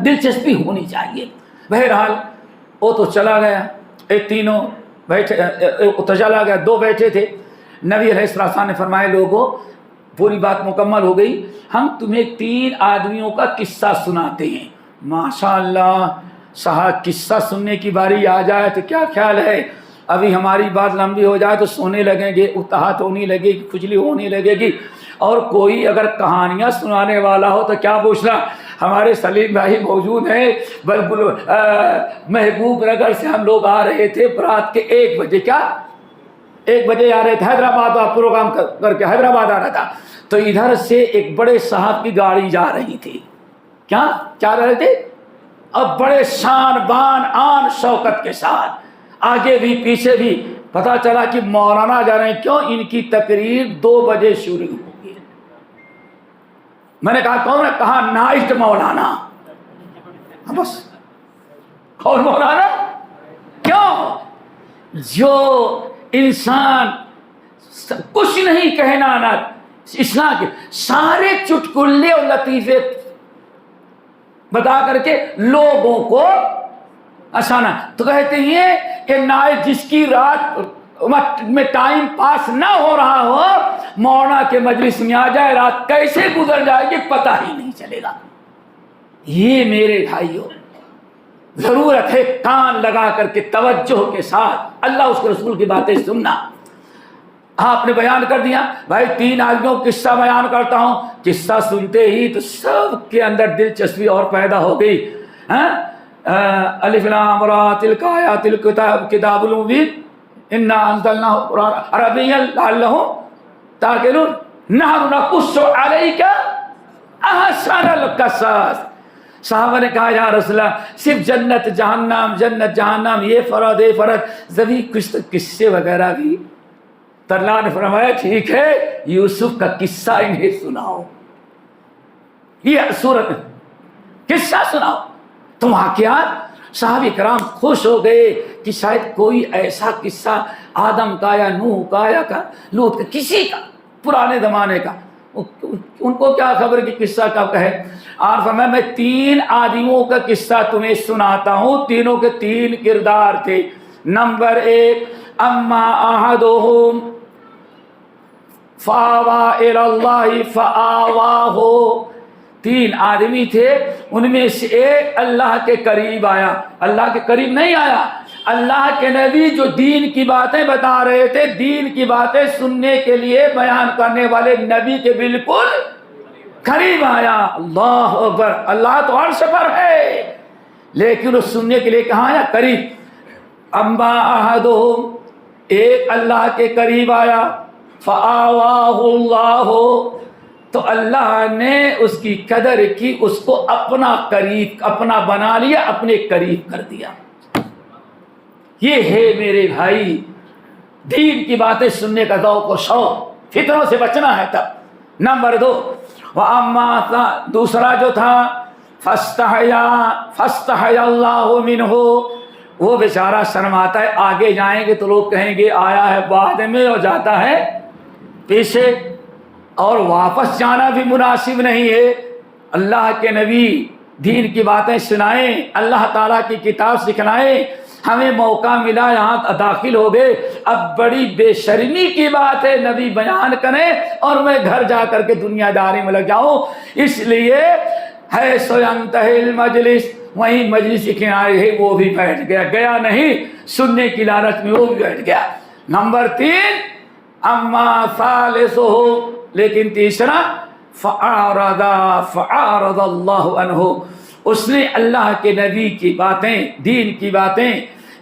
دلچسپی ہونی چاہیے۔ بہرحال وہ تو چلا گیا، ایک تینوں بیٹھے تو چلا گیا، 2 بیٹھے تھے۔ نبی علیہ السلام نے فرمایا لوگوں پوری بات مکمل ہو گئی، ہم تمہیں 3 آدمیوں کا قصہ سناتے ہیں۔ ماشاءاللہ صاحب، قصہ سننے کی باری آ جائے تو کیا خیال ہے، ابھی ہماری بات لمبی ہو جائے تو سونے لگیں گے، اتحاد ہونے لگے گی، کھجلی ہونے لگے گی، اور کوئی اگر کہانیاں سنانے والا ہو تو کیا پوچھنا، ہمارے سلیم بھائی موجود ہیں، بلبل محبوب نگر سے ہم لوگ آ رہے تھے رات کے 1 بجے، کیا 1 بجے آ رہے تھے، حیدرآباد پروگرام کر کے حیدرآباد آ رہا تھا، تو ادھر سے ایک بڑے صاحب کی گاڑی جا رہی تھی، کیا جا رہے تھے، اب بڑے شان بان آن شوکت کے ساتھ، آگے بھی پیچھے بھی، پتا چلا کہ مولانا جا رہے ہیں، کیوں؟ ان کی تقریر 2 بجے شروع ہوگی۔ میں نے کہا کون ہے؟ کہا نائٹ مولانا۔ بس اور مولانا کیوں؟ جو انسان کچھ نہیں کہنا نہ اسلام کے سارے چٹکلے اور لطیفے بتا کر کے لوگوں کو آسانا، تو کہتے ہیں کہ نائٹ جس کی رات میں ٹائم پاس نہ ہو رہا ہو، مولانا کے مجلس میں آ جائے، رات کیسے گزر جائے گی پتہ ہی نہیں چلے گا۔ یہ میرے بھائیوں ضرورت ہے کان لگا کر کے توجہ کے ساتھ اللہ اس کے رسول کی باتیں سننا۔ آپ نے بیان کر دیا بھائی 3 آدمیوں کو قصہ بیان کرتا ہوں، قصہ سنتے ہی تو سب کے اندر دلچسپی اور پیدا ہو گئی۔ الف لام را تلک آیات الکتاب کتاب المبین انا انزلناہ قرآن عربیا لعلہم تعقلون نحن نقص علیک احسن القصص۔ صحابہ نے کہا یا رسول اللہ صرف جنت جہنم یہ فرد زبی کچھ قصے وغیرہ بھی؟ تو اللہ نے فرمایا ٹھیک ہے، یوسف کا قصہ انہیں سناؤ، یہ صورت قصہ سناؤ۔ تو واقعات صحابہ کرام خوش ہو گئے کہ شاید کوئی ایسا قصہ آدم کا یا نوح کا یا لوط کا، کسی کا پرانے زمانے کا، ان کو کیا خبر کہ قصہ کب ہے۔ اور فرمایا میں 3 آدمیوں کا قصہ تمہیں سناتا ہوں، تینوں کے 3 کردار تھے۔ نمبر 1 اما احدہم فآوی الی اللہ فآواہ، 3 آدمی تھے، ان میں سے ایک اللہ کے قریب آیا۔ اللہ کے قریب نہیں آیا، اللہ کے نبی جو دین کی باتیں بتا رہے تھے، دین کی باتیں سننے کے لیے بیان کرنے والے نبی کے بالکل قریب آیا۔ اللہ اکبر، اللہ تو عرش پر ہے لیکن وہ سننے کے لیے کہاں آیا؟ قریب۔ اما احدہم، ایک اللہ کے قریب آیا، فآواہ اللہ، تو اللہ نے اس کی قدر کی، اس کو اپنا قریب، اپنا بنا لیا، اپنے قریب کر دیا۔ یہ ہے میرے بھائی دین کی باتیں سننے کا ذوق و شوق، فتنوں سے بچنا ہے تب۔ نمبر 2 وَأَمَّا، دوسرا جو تھا فَاسْتَحْيَا اللَّهُ مِنْهُ، وہ بیچارہ شرماتا ہے، آگے جائیں گے تو لوگ کہیں گے آیا ہے بعد میں اور جاتا ہے پیچھے، اور واپس جانا بھی مناسب نہیں ہے۔ اللہ کے نبی دین کی باتیں سنائیں، اللہ تعالیٰ کی کتاب سکھلائیں، ہمیں موقع ملا یہاں داخل ہو گئے، اب بڑی بے شرمی کی بات ہے نبی بیان کریں اور میں گھر جا کر کے دنیا داری میں لگ جاؤں۔ اس لیے ہے سو ینتہی المجلس، وہیں مجلس کے کنارے ہے وہ بھی بیٹھ گیا، گیا نہیں سننے کی لالچ میں، وہ بھی بیٹھ گیا۔ نمبر 3 اما ثالثہ، لیکن تیسرا فأعرض اللہ عنہ، اس نے اللہ کے نبی کی باتیں، دین کی باتیں،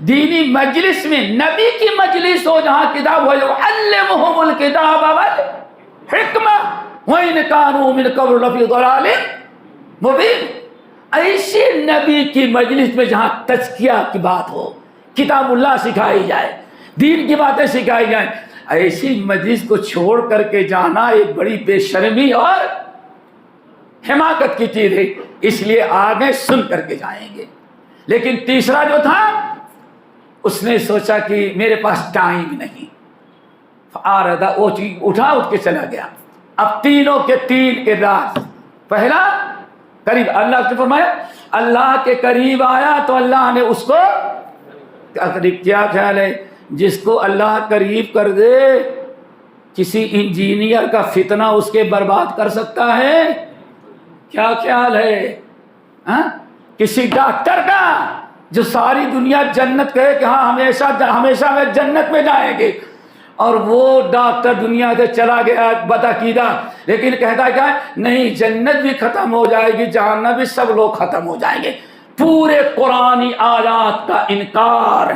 دینی مجلس میں، نبی کی مجلس ہو جہاں کتاب ہو، علمہم الکتاب والحکمہ وإن كانوا من قبل لفی ضلال مبین، ایسے نبی کی مجلس میں جہاں تزکیہ کی بات ہو، کتاب اللہ سکھائی جائے، دین کی باتیں سکھائی جائیں، ایسی مجلس کو چھوڑ کر کے جانا ایک بڑی بے شرمی اور حماقت کی چیز ہے، اس لیے آگے سن کر کے جائیں گے۔ لیکن تیسرا جو تھا اس نے سوچا کہ میرے پاس ٹائم نہیں، فآردا، وہ چیز اٹھا کے چلا گیا۔ اب تینوں کے 3 کردار، پہلا قریب، اللہ نے فرمایا اللہ کے قریب آیا تو اللہ نے اس کو کیا خیال ہے، جس کو اللہ قریب کر دے کسی انجینئر کا فتنہ اس کے برباد کر سکتا ہے؟ کیا خیال ہے؟ کسی ڈاکٹر کا جو ساری دنیا جنت کہے کہ ہاں ہمیشہ ہمیشہ میں جنت میں جائیں گے، اور وہ ڈاکٹر دنیا سے چلا گیا بدعقیدہ، لیکن کہتا کیا ہے؟ نہیں، جنت بھی ختم ہو جائے گی، جہنم بھی، سب لوگ ختم ہو جائیں گے۔ پورے قرآنی آیات کا انکار۔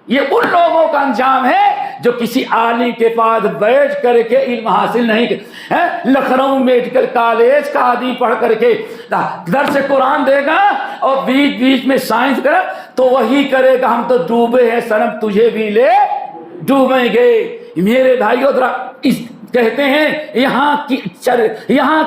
یہ ان لوگوں کا انجام ہے جو کسی عالم کے پاس بیٹھ کر کے علم حاصل نہیں کرے۔ لکھنؤ میڈیکل کالج کا آدمی پڑھ کر کے درس قرآن دے گا اور بیچ بیچ میں سائنس کرے تو وہی کرے گا ہم تو ڈوبے ہیں صنم تجھے بھی لے ڈوبیں گے۔ میرے بھائیو ذرا کہتے ہیں یہاں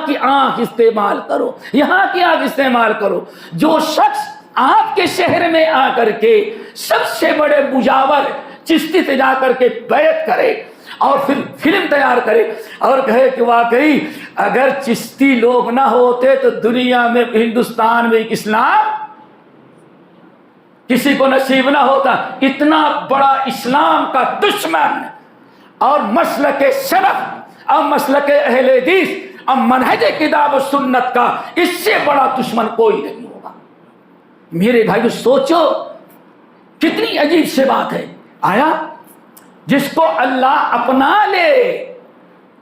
کی آنکھ استعمال کرو، یہاں کی آنکھ استعمال کرو۔ جو شخص آپ کے شہر میں آ کر کے سب سے بڑے مجاور چشتی سے جا کر کے بیعت کرے اور پھر فلم تیار کرے اور کہے کہ واقعی اگر چشتی لوگ نہ ہوتے تو دنیا میں، ہندوستان میں اسلام کسی کو نصیب نہ ہوتا۔ اتنا بڑا اسلام کا دشمن اور مسلک سلف اور مسلک اہل حدیث اور منہج کتاب و سنت کا اس سے بڑا دشمن کوئی نہیں ہوگا۔ میرے بھائیو سوچو کتنی عجیب سے بات ہے۔ آیا جس کو اللہ اپنا لے،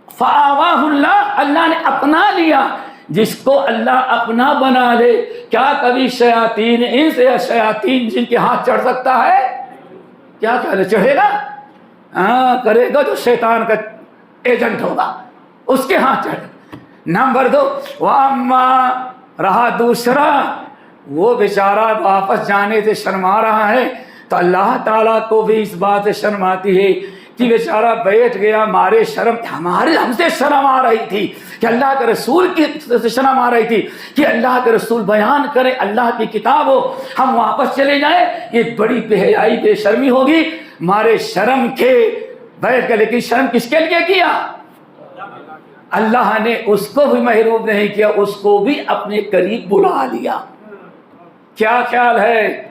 فآواہ اللہ، اللہ نے اپنا لیا، جس کو اللہ اپنا بنا لے، کیا کبھی شیاطین انس یا شیاطین جن کے ہاتھ چڑھ سکتا ہے؟ کیا چڑھے گا؟ ہاں کرے گا جو شیطان کا ایجنٹ ہوگا، اس کے ہاتھ چڑھے گا۔ نمبر 2، واما رہا دوسرا، وہ بیچارہ واپس جانے سے شرما رہا ہے تو اللہ تعالیٰ کو بھی اس بات سے شرم آتی ہے کہ بیچارہ بیٹھ گیا، ہم سے شرم آ رہی تھی کہ اللہ کے رسول کی شرم آ رہی تھی کہ اللہ کے رسول بیان کرے، اللہ کی کتاب ہو، ہم واپس چلے جائیں، یہ بڑی بے حیائی بے شرمی ہوگی۔ مارے شرم کے بیٹھ گئے، لیکن شرم کس کے لیے کیا؟ اللہ نے اس کو بھی محروم نہیں کیا، اس کو بھی اپنے قریب بلا لیا۔ کیا خیال ہے؟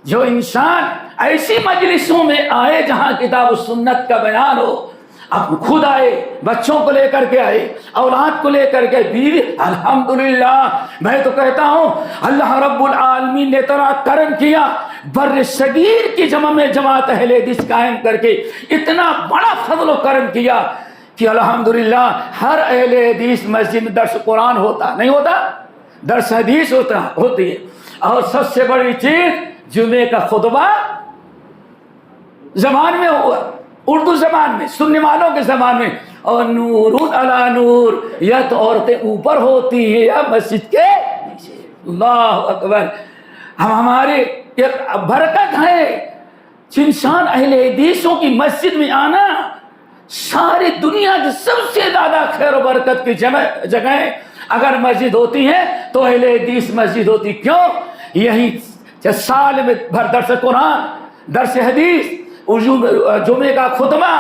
جو انسان ایسی مجلسوں میں آئے جہاں کتاب و سنت کا بیان ہو، اب خود آئے، بچوں کو لے کر کے آئے، اولاد کو لے کر کے، بیوی، الحمدللہ میں تو کہتا ہوں اللہ رب العالمین نے اتنا کرم کیا، بر صغیر کی جمع میں جماعت اہل حدیث قائم کر کے اتنا بڑا فضل و کرم کیا کہ الحمدللہ ہر اہل حدیث مسجد میں درس قرآن ہوتا، نہیں ہوتا؟ درس حدیث ہوتی ہے، اور سب سے بڑی چیز جمعے کا خطبہ زبان میں ہوا، اردو زبان میں، سننے والوں کے زبان میں، اور نور علی نور، یا تو عورتیں اوپر ہوتی ہیں یا مسجد کے نیچے۔ اللہ اکبر! ہمارے ایک برکت ہے، انسان اہل حدیثوں کی مسجد میں آنا ساری دنیا کی سب سے زیادہ خیر و برکت کی جگہیں اگر مسجد ہوتی ہیں تو اہل حدیث مسجد ہوتی۔ کیوں؟ یہی سال میں بھر درس قرآن، درس حدیث، جمعے کا خطبہ،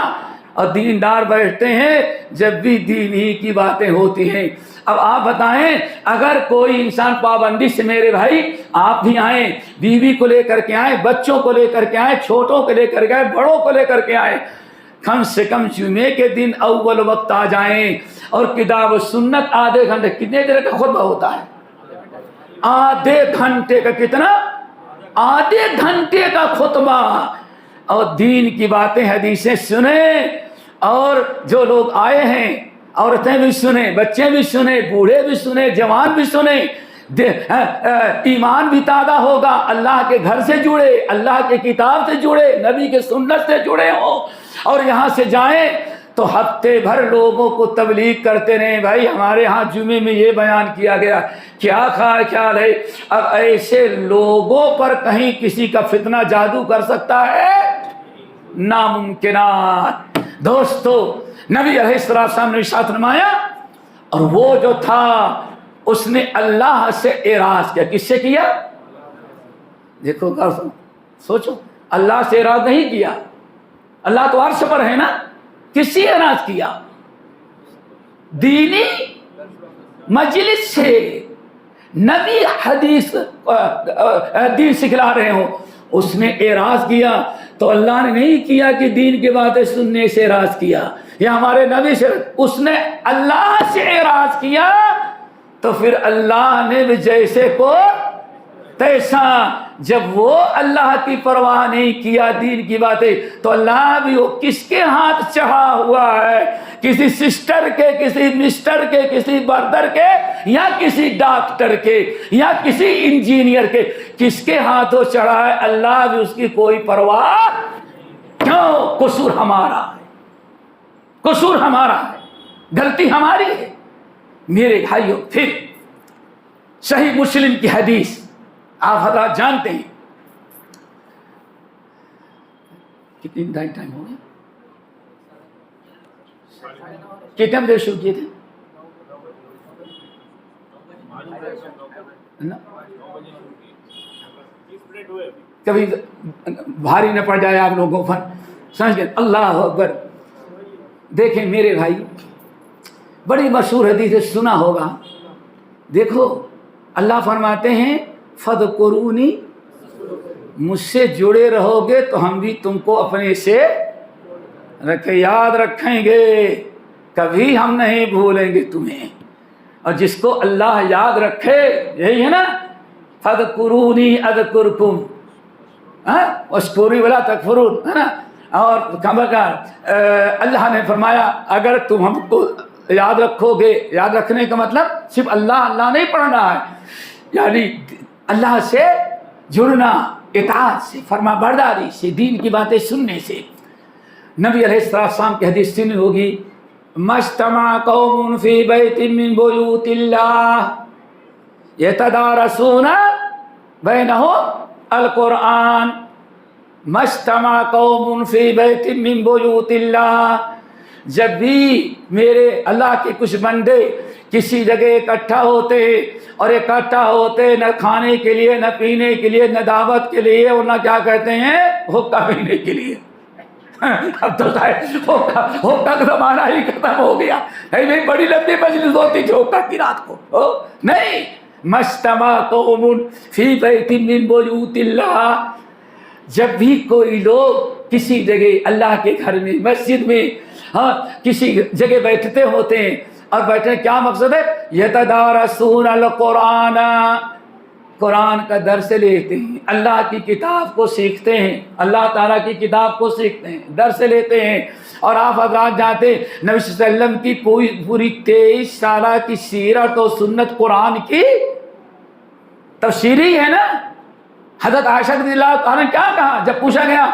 اور دیندار بیٹھتے ہیں جب بھی دین ہی کی باتیں ہوتی ہیں۔ اب آپ بتائیں اگر کوئی انسان پابندی سے، میرے بھائی آپ بھی آئیں، بیوی کو لے کر کے آئیں، بچوں کو لے کر کے آئیں، چھوٹوں کو لے کر کے آئیں، بڑوں کو لے کر کے آئیں، کم سے کم جمعے کے دن اول وقت آ جائیں، اور کتاب و سنت آدھے گھنٹے، کتنے دیر کا خطبہ ہوتا ہے؟ آدھے گھنٹے کا، کتنا؟ آدھے گھنٹے کا خطبہ، اور دین کی باتیں حدیثیں سنیں، اور جو لوگ آئے ہیں عورتیں بھی سنیں، بچے بھی سنیں، بوڑھے بھی سنیں، جوان بھی سنیں، ایمان بھی تازہ ہوگا، اللہ کے گھر سے جڑے، اللہ کے کتاب سے جڑے، نبی کے سنت سے جڑے ہوں، اور یہاں سے جائیں تو ہفتے بھر لوگوں کو تبلیغ کرتے رہیں، بھائی ہمارے ہاں جمعے میں یہ بیان کیا گیا۔ کیا خیال ہے؟ اب ایسے لوگوں پر کہیں کسی کا فتنہ جادو کر سکتا ہے؟ ناممکنات۔ دوستو نبی علیہ السلام نے ارشاد فرمایا، اور وہ جو تھا اس نے اللہ سے اعراض کیا۔ کس سے کیا؟ دیکھو سوچو، اللہ سے اعراض نہیں کیا، اللہ تو عرش پر ہے نا، کس سے اعراض کیا؟ دینی مجلس سے، نبی حدیث دین سکھلا رہے ہوں، اس نے اعراض کیا تو اللہ نے نہیں کیا کہ دین کی باتیں سننے سے اعراض کیا یا ہمارے نبی سے، اس نے اللہ سے اعراض کیا تو پھر اللہ نے بھی جیسے کو تیسا جب وہ اللہ کی پرواہ نہیں کیا دین کی باتیں، تو اللہ بھی وہ کس کے ہاتھ چڑھا ہوا ہے؟ کسی سسٹر کے، کسی مسٹر کے، کسی بردر کے، یا کسی ڈاکٹر کے، یا کسی انجینئر کے، کس کے ہاتھوں چڑھا ہے؟ اللہ بھی اس کی کوئی پرواہ کیوں؟ قصور ہمارا ہے، قصور ہمارا ہے، غلطی ہماری ہے میرے بھائیوں۔ پھر صحیح مسلم کی حدیث آپ حضرات جانتے ہیں، کتنی ٹائم ہو گیا؟ کتنے بجے شروع کیے تھے؟ کبھی بھاری نہ پڑ جائے آپ لوگوں پر، سمجھ گئے؟ اللہ اکبر۔ دیکھیں میرے بھائی، بڑی مشہور حدیث سنا ہوگا، دیکھو اللہ فرماتے ہیں فَذْكُرُونِي، مجھ سے جڑے رہو گے تو ہم بھی تم کو اپنے سے یاد رکھیں گے، کبھی ہم نہیں بھولیں گے تمہیں۔ اور جس کو اللہ یاد رکھے، یہی ہے نا، فَذْكُرُونِي أَذْكُرْكُمْ وَاشْكُرُوا وَلَا تَكْفُرُونَ، ہے نا۔ اور اللہ نے فرمایا اگر تم ہم کو یاد رکھو گے، یاد رکھنے کا مطلب صرف اللہ نہیں پڑھنا ہے، یعنی اللہ سے جڑنا، اطاعت سے، فرما برداری سے، دین کی باتیں سننے سے۔ نبی علیہ السلام کی حدیث سنی ہوگی، مَجْتَمَعَ قَوْمٌ فِي بَيْتٍ مِّن بُيُوتِ اللَّهِ يَتَدَارَسُونَ بَيْنَهُمْ الْقُرْآنَ، مَجْتَمَعَ قَوْمٌ فِي بَيْتٍ مِّن بُيُوتِ اللَّهِ، جب بھی میرے اللہ کے کچھ بندے کسی جگہ اکٹھا ہوتے ہیں، اور اکٹھا ہوتے نہ کھانے کے لیے، نہ پینے کے لیے، نہ دعوت کے لیے، اور نہ کیا کہتے ہیں، حقہ پینے کے لیے۔ اب تو حقہ کا زمانہ ہی ختم ہو گیا، نہیں بڑی لمبی مجلس ہوتی تھی حقہ کی رات کو، نہیں۔ مجتمع قوم فی بیت من بیوت اللہ، جب بھی کوئی لوگ کسی جگہ اللہ کے گھر میں، مسجد میں، ہاں کسی جگہ بیٹھتے ہوتے ہیں، اور بیٹھنے کیا مقصد ہے؟ یتدارسون القرآن، قرآن کا درس لیتے ہیں، اللہ کی کتاب کو سیکھتے ہیں، اللہ تعالیٰ کی کتاب کو سیکھتے ہیں، درس لیتے ہیں۔ اور آپ حضرات جانتے ہیں نبی صلی اللہ علیہ وسلم کی پوری 23 سالہ کی سیرت و سنت قرآن کی تفسیری ہے نا۔ حضرت عائشہ رضی اللہ عنہ نے کیا کہا جب پوچھا گیا،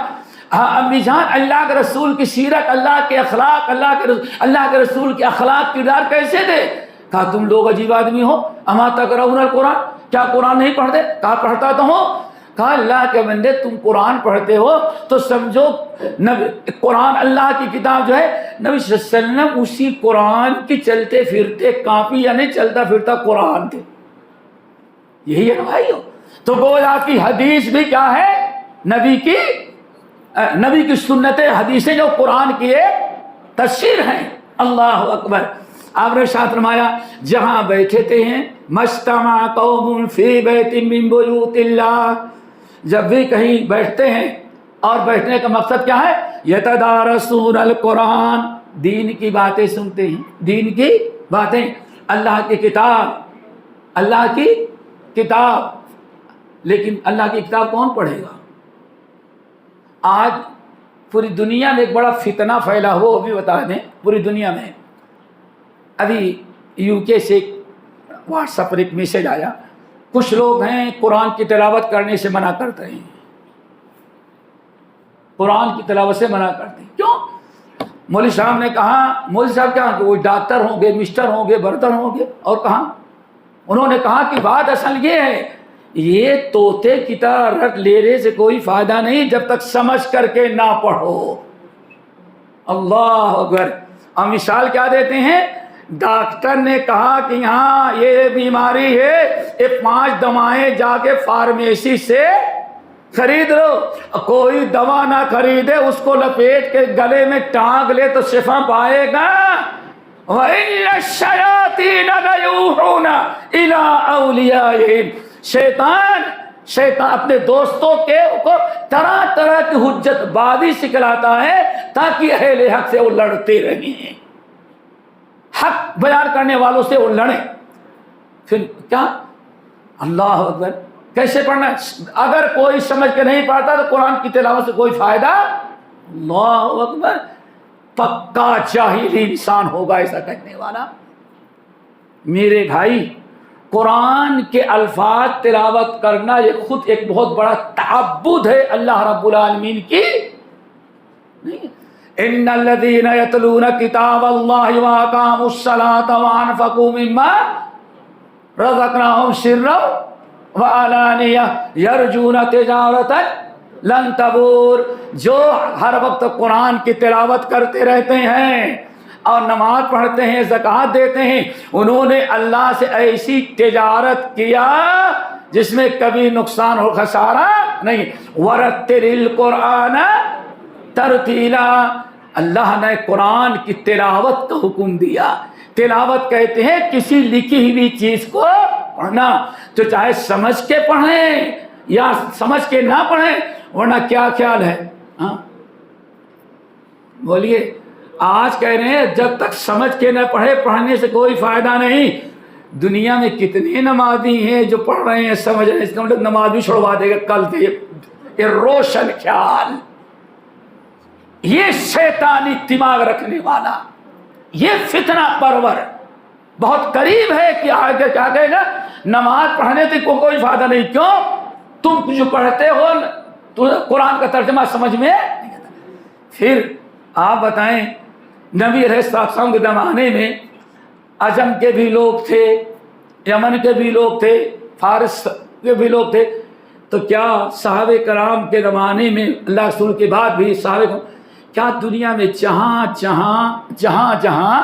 امی جان اللہ کے رسول کی سیرت، اللہ کے اخلاق، اللہ کے رسول کے اخلاق کردار کیسے تھے؟ کہا تم لوگ عجیب آدمی ہو، اما تقرؤون القرآن، کیا قرآن نہیں پڑھتے؟ کہا پڑھتا تو ہوں۔ کہا اللہ کے بندے تم قرآن پڑھتے ہو تو سمجھو قرآن اللہ کی کتاب جو ہے، نبی صلی اللہ علیہ وسلم اسی قرآن کی چلتے پھرتے کافی، یعنی چلتا پھرتا قرآن تھے۔ یہی ہے بھائیو، تو گویا کی حدیث بھی کیا ہے؟ نبی کی سنتیں، حدیثیں جو قرآن کی ایک تفسیر ہیں۔ اللہ اکبر۔ آپ نے ساتھ فرمایا جہاں بیٹھے ہیں، مجتمع قوم فی بیت من بیوت اللہ، جب بھی کہیں بیٹھتے ہیں، اور بیٹھنے کا مقصد کیا ہے؟ یتدارسون القرآن، دین کی باتیں سنتے ہیں، دین کی باتیں، اللہ کی کتاب، اللہ کی کتاب۔ لیکن اللہ کی کتاب کون پڑھے گا؟ آج پوری دنیا میں ایک بڑا فتنہ پھیلا ہو، بھی بتا دیں، پوری دنیا میں ابھی یو کے سے واٹس ایپ پر ایک میسج آیا، کچھ لوگ ہیں قرآن کی تلاوت کرنے سے منع کرتے ہیں، قرآن کی تلاوت سے منع کرتے ہیں۔ کیوں؟ مولوی صاحب نے کہا، مولوی صاحب کیا وہ ڈاکٹر ہوں گے، مسٹر ہوں گے، برتن ہوں گے، اور کہاں انہوں نے کہا کہ بات اصل یہ ہے، یہ طوطے کی طرح رٹ لینے سے کوئی فائدہ نہیں جب تک سمجھ کر کے نہ پڑھو۔ اللہ اکبر۔ اور مثال کیا دیتے ہیں؟ ڈاکٹر نے کہا کہ یہاں یہ بیماری ہے، یہ 5 دوائیں جا کے فارمیسی سے خرید لو۔ کوئی دوا نہ خریدے، اس کو لپیٹ کے گلے میں ٹانگ لے تو شفا پائے گا۔ وَإِنَّ الشَّيَاطِينَ لَيُوحُونَ إِلَىٰ أَوْلِيَائِهِمْ، شیطان اپنے دوستوں کے کو طرح طرح کی حجت بازی سکھلاتا ہے تاکہ اہل حق سے وہ لڑتے رہیں، حق بیان کرنے والوں سے وہ لڑیں۔ پھر کیا؟ اللہ اکبر۔ کیسے پڑھنا ہے؟ اگر کوئی سمجھ کے نہیں پڑھتا تو قرآن کی تلاوت سے کوئی فائدہ، اللہ اکبر، پکا جاہلی انسان ہوگا ایسا کہنے والا۔ میرے بھائی، قرآن کے الفاظ تلاوت کرنا یہ خود ایک بہت بڑا تعبد ہے اللہ رب العالمین کی۔ ان الذين يتلون كتاب الله واقاموا الصلاة وانفقوا مما رزقناهم سرا وعلانية يرجون تجارة لن تبور، جو ہر وقت قرآن کی تلاوت کرتے رہتے ہیں اور نماز پڑھتے ہیں، زکوٰۃ دیتے ہیں، انہوں نے اللہ سے ایسی تجارت کیا جس میں کبھی نقصان اور خسارہ نہیں۔ ورتل القرآن ترتیلا، اللہ نے قرآن کی تلاوت کا حکم دیا۔ تلاوت کہتے ہیں کسی لکھی ہوئی چیز کو پڑھنا، تو چاہے سمجھ کے پڑھیں یا سمجھ کے نہ پڑھیں، ورنہ کیا خیال ہے؟ ہاں بولیے، آج کہہ رہے ہیں جب تک سمجھ کے نہ پڑھے پڑھنے سے کوئی فائدہ نہیں۔ دنیا میں کتنے نمازی ہیں جو پڑھ رہے ہیں سمجھ رہے ہیں، اس کا مطلب نماز بھی چھوڑوا دے گا کل سے۔ یہ روشن خیال، یہ شیطانی دماغ رکھنے والا، یہ فتنہ پرور بہت قریب ہے کہ آگے کیا کہے گا، نماز پڑھنے سے کوئی فائدہ نہیں۔ کیوں؟ تم جو پڑھتے ہو تو قرآن کا ترجمہ سمجھ میں نہیں آتا۔ پھر آپ بتائیں، نبی علیہ السلام کے زمانے میں عجم کے بھی لوگ تھے، یمن کے بھی لوگ تھے، فارس کے بھی لوگ تھے، تو کیا صحابہ کرام کے زمانے میں اللہ رسول کے بعد بھی صحابہ کرام، کیا دنیا میں جہاں جہاں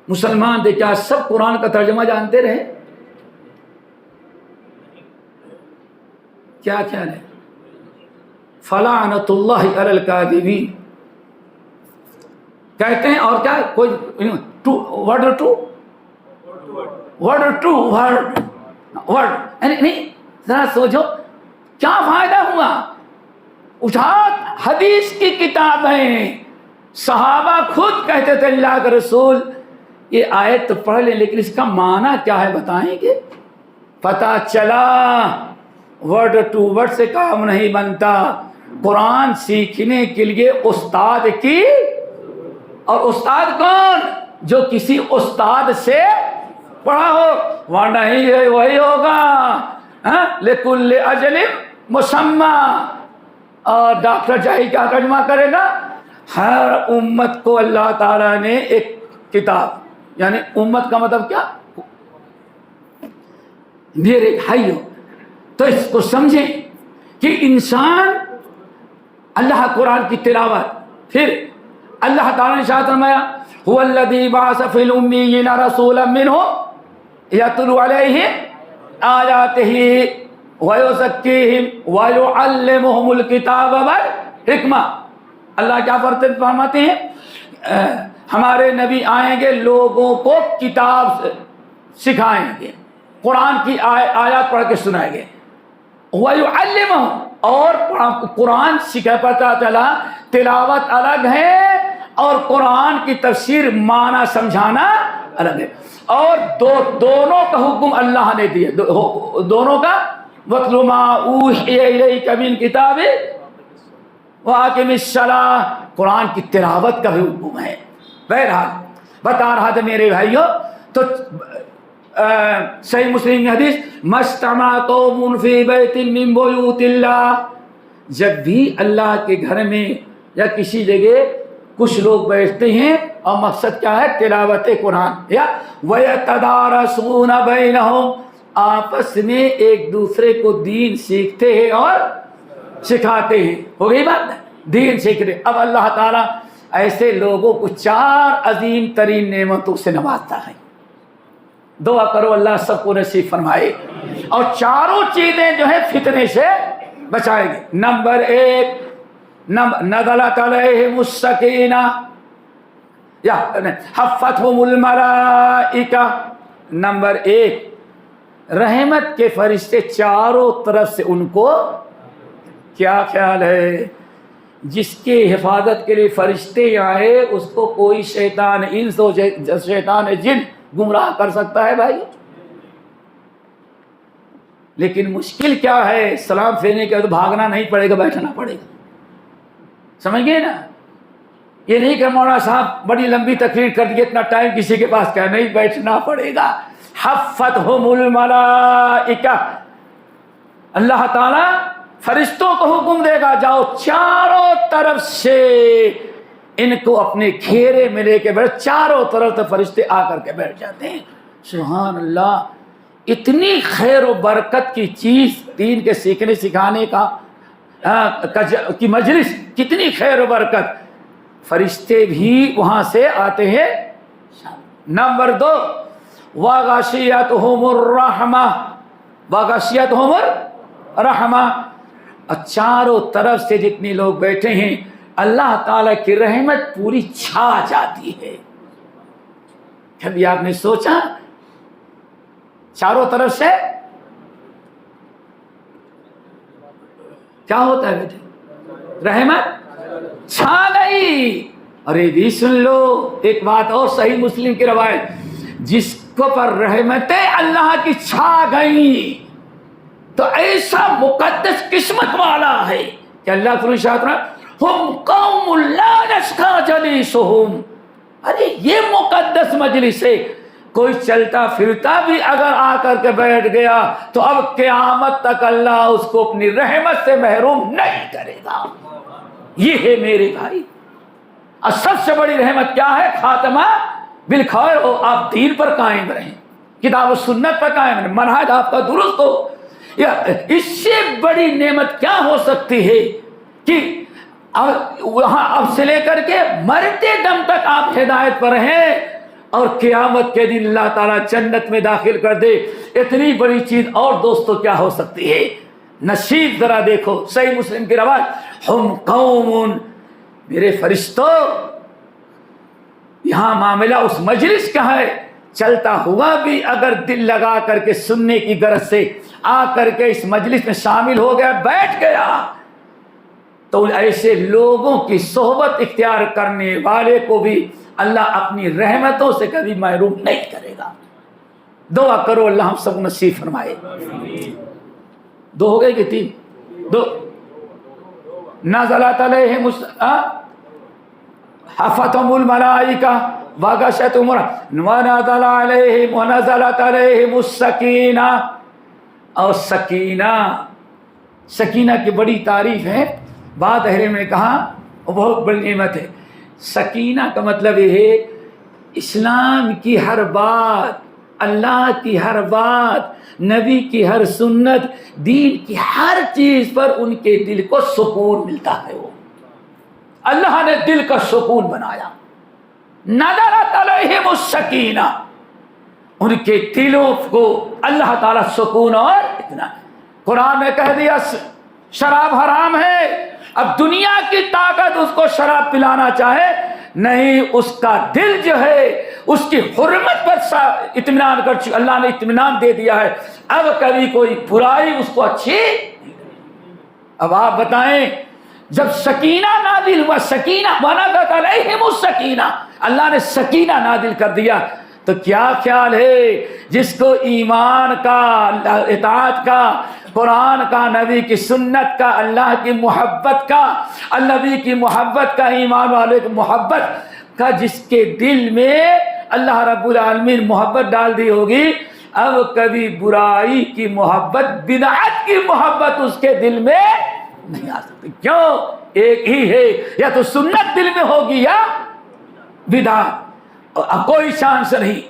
مسلمان تھے کیا سب قرآن کا ترجمہ جانتے رہے؟ کیا خیال ہے؟ فلعنۃ اللہ علی الکاذبین کہتے ہیں، اور کیا کوئی ورڈ نہیں، ذرا سوچو کیا فائدہ ہوا؟ اٹھا حدیث کی کتابیں، صحابہ خود کہتے تھے اللہ کے رسول یہ آیت تو پڑھ لیں لیکن اس کا معنی کیا ہے بتائیں گے؟ پتہ چلا ورڈ ٹو ورڈ سے کام نہیں بنتا، قرآن سیکھنے کے لیے استاد کی، اور استاد کون؟ جو کسی استاد سے پڑھا ہو، ورنہ ہی وہی ہوگا لکل اجل مسمى۔ اور ڈاکٹر جاہی کیا ترجمہ کرے گا؟ ہر امت کو اللہ تعالیٰ نے ایک کتاب، یعنی امت کا مطلب کیا؟ میرے بھائیوں، تو اس کو سمجھیں کہ انسان اللہ قرآن کی تلاوت، پھر اللہ تعالیٰ نے ارشاد فرمایا هو الذی بعث فی الامیین رسولا منہم یتلو علیہم آیاتہ ویزکیہم ویعلمہم الکتاب والحکمہ۔ اللہ کیا فرماتے ہیں؟ ہمارے نبی آئیں گے، لوگوں کو کتاب سے سکھائیں گے، قرآن کی آیات پڑھ کے سنائیں گے، وَيُعَلِّمُهُمْ، اور قرآن سکھا، پتہ چلا تلاوت الگ ہے اور قرآن کی تفسیر معنی سمجھانا الگ ہے، اور دونوں کا حکم اللہ نے دیا، دونوں کا وَاتْلُ مَا أُوحِيَ إِلَيْكَ مِنْ کتاب وَأَقِمِ الصَّلَاةَ، قرآن کی تلاوت کا بھی حکم ہے۔ بہرحال بتا رہا تھا میرے بھائیوں، تو صحیح مسلم کی حدیث مَجْتَمَعَ قَوْمٌ فِي بَيْتٍ مِّن بُيُوتِ اللَّهِ، جب بھی اللہ کے گھر میں یا کسی جگہ کچھ لوگ بیٹھتے ہیں اور مقصد کیا ہے؟ تلاوت قرآن، یا وَيَتَدَارَسُونَ بَيْنَهُمْ، آپس میں ایک دوسرے کو دین سیکھتے ہیں اور سکھاتے ہیں۔ ہو گئی بات؟ دین سیکھ رہے۔ اب اللہ تعالیٰ ایسے لوگوں کو 4 عظیم ترین نعمتوں سے نوازتا ہے۔ دعا کرو اللہ سب کو نصیب فرمائے، اور چاروں چیزیں جو ہے فتنے سے بچائے گی۔ نمبر 1 نزلت علیہم السکینہ یا حفتہم الملائکہ، نمبر 1 رحمت کے فرشتے چاروں طرف سے ان کو، کیا خیال ہے؟ جس کی حفاظت کے لیے فرشتے آئے اس کو کوئی شیطان انس و شیطان جن گمراہ کر سکتا ہے بھائی؟ لیکن مشکل کیا ہے، سلام پھیرنے کے بعد بھاگنا نہیں پڑے گا، بیٹھنا پڑے گا. سمجھ گئے نا؟ یہ نہیں کہ مولانا صاحب بڑی لمبی تقریر کر دی، اتنا ٹائم کسی کے پاس کیا، نہیں، بیٹھنا پڑے گا. حفتہم الملائکہ، اللہ تعالیٰ فرشتوں کو حکم دے گا، جاؤ چاروں طرف سے ان کو اپنے گھیرے میں لے کے بیٹھ. چاروں طرف سے فرشتے آ کر کے بیٹھ جاتے ہیں. سبحان اللہ، اتنی خیر و برکت کی چیز، دین کے سیکھنے سکھانے کی مجلس، کتنی خیر و برکت. فرشتے بھی وہاں سے آتے ہیں. نمبر 2، وغشیتہم الرحمہ، وغشیتہم الرحمہ، چاروں طرف سے جتنے لوگ بیٹھے ہیں اللہ تعالیٰ کی رحمت پوری چھا جاتی ہے. کبھی آپ نے سوچا چاروں طرف سے کیا ہوتا ہے بیٹے؟ رحمت چھا گئی. ارے بھی سن لو ایک بات اور، صحیح مسلم کی روایت، جس کو پر رحمتیں اللہ کی چھا گئی تو ایسا مقدس قسمت والا ہے کہ اللہ فرماتا ہے ہم قوم لا نشقى جلیسہم. ارے یہ مقدس مجلس ہے، کوئی چلتا پھرتا بھی اگر آ کر کے بیٹھ گیا تو اب قیامت تک اللہ اس کو اپنی رحمت سے محروم نہیں کرے گا. یہ ہے میرے بھائی، اور سب سے بڑی رحمت کیا ہے؟ خاتمہ بالخیر ہو، آپ دین پر قائم رہیں، کتاب و سنت پر قائم رہیں، منہج آپ کا درست ہو. اس سے بڑی نعمت کیا ہو سکتی ہے کہ وہاں اب سے لے کر کے مرتے دم تک آپ ہدایت پر ہیں اور قیامت کے دن اللہ تعالیٰ جنت میں داخل کر دے. اتنی بڑی چیز اور دوستو کیا ہو سکتی ہے؟ نصیب ذرا دیکھو، صحیح مسلم کی روایت، ہم قوم، میرے فرشتوں، یہاں معاملہ اس مجلس کا ہے. چلتا ہوا بھی اگر دل لگا کر کے سننے کی غرض سے آ کر کے اس مجلس میں شامل ہو گیا، بیٹھ گیا، تو ایسے لوگوں کی صحبت اختیار کرنے والے کو بھی اللہ اپنی رحمتوں سے کبھی محروم نہیں کرے گا. دعا کرو اللہ ہم سب نصیب فرمائے. 2 ہو گئے کہ 3؟ 2. نزلت علیہم حفتہم الملائکہ وغشیتہم ونزلت علیہم السکینہ. اور سکینہ کی بڑی تعریف ہے. بعض اہل نے کہا وہ بہت بڑی نعمت ہے. سکینہ کا مطلب یہ ہے اسلام کی ہر بات، اللہ کی ہر بات، نبی کی ہر سنت، دین کی ہر چیز پر ان کے دل کو سکون ملتا ہے. وہ اللہ نے دل کا سکون بنایا. نزلت علیہم السکینہ، ان کے دلوں کو اللہ تعالیٰ سکون اور اتنا. قرآن نے کہہ دیا شراب حرام ہے، اب دنیا کی طاقت اس کو شراب پلانا چاہے نہیں، اس کا دل جو ہے اس کی حرمت پر اطمینان کر چکا، اللہ نے اطمینان دے دیا ہے، اب کبھی کوئی برائی اس کو اچھی. اب آپ بتائیں جب سکینہ نازل ہوا، سکینہ ونزلت علیہم السکینہ، اللہ نے سکینہ نازل کر دیا، تو کیا خیال ہے جس کو ایمان کا، اطاعت کا، قرآن کا، نبی کی سنت کا، اللہ کی محبت کا، نبی کی محبت کا، ایمان والے کی محبت کا، جس کے دل میں اللہ رب العالمین محبت ڈال دی ہوگی، اب کبھی برائی کی محبت، بدعت کی محبت اس کے دل میں نہیں آ سکتی. کیوں؟ ایک ہی ہے، یا تو سنت دل میں ہوگی یا بدعت. کوئی چانس نہیں،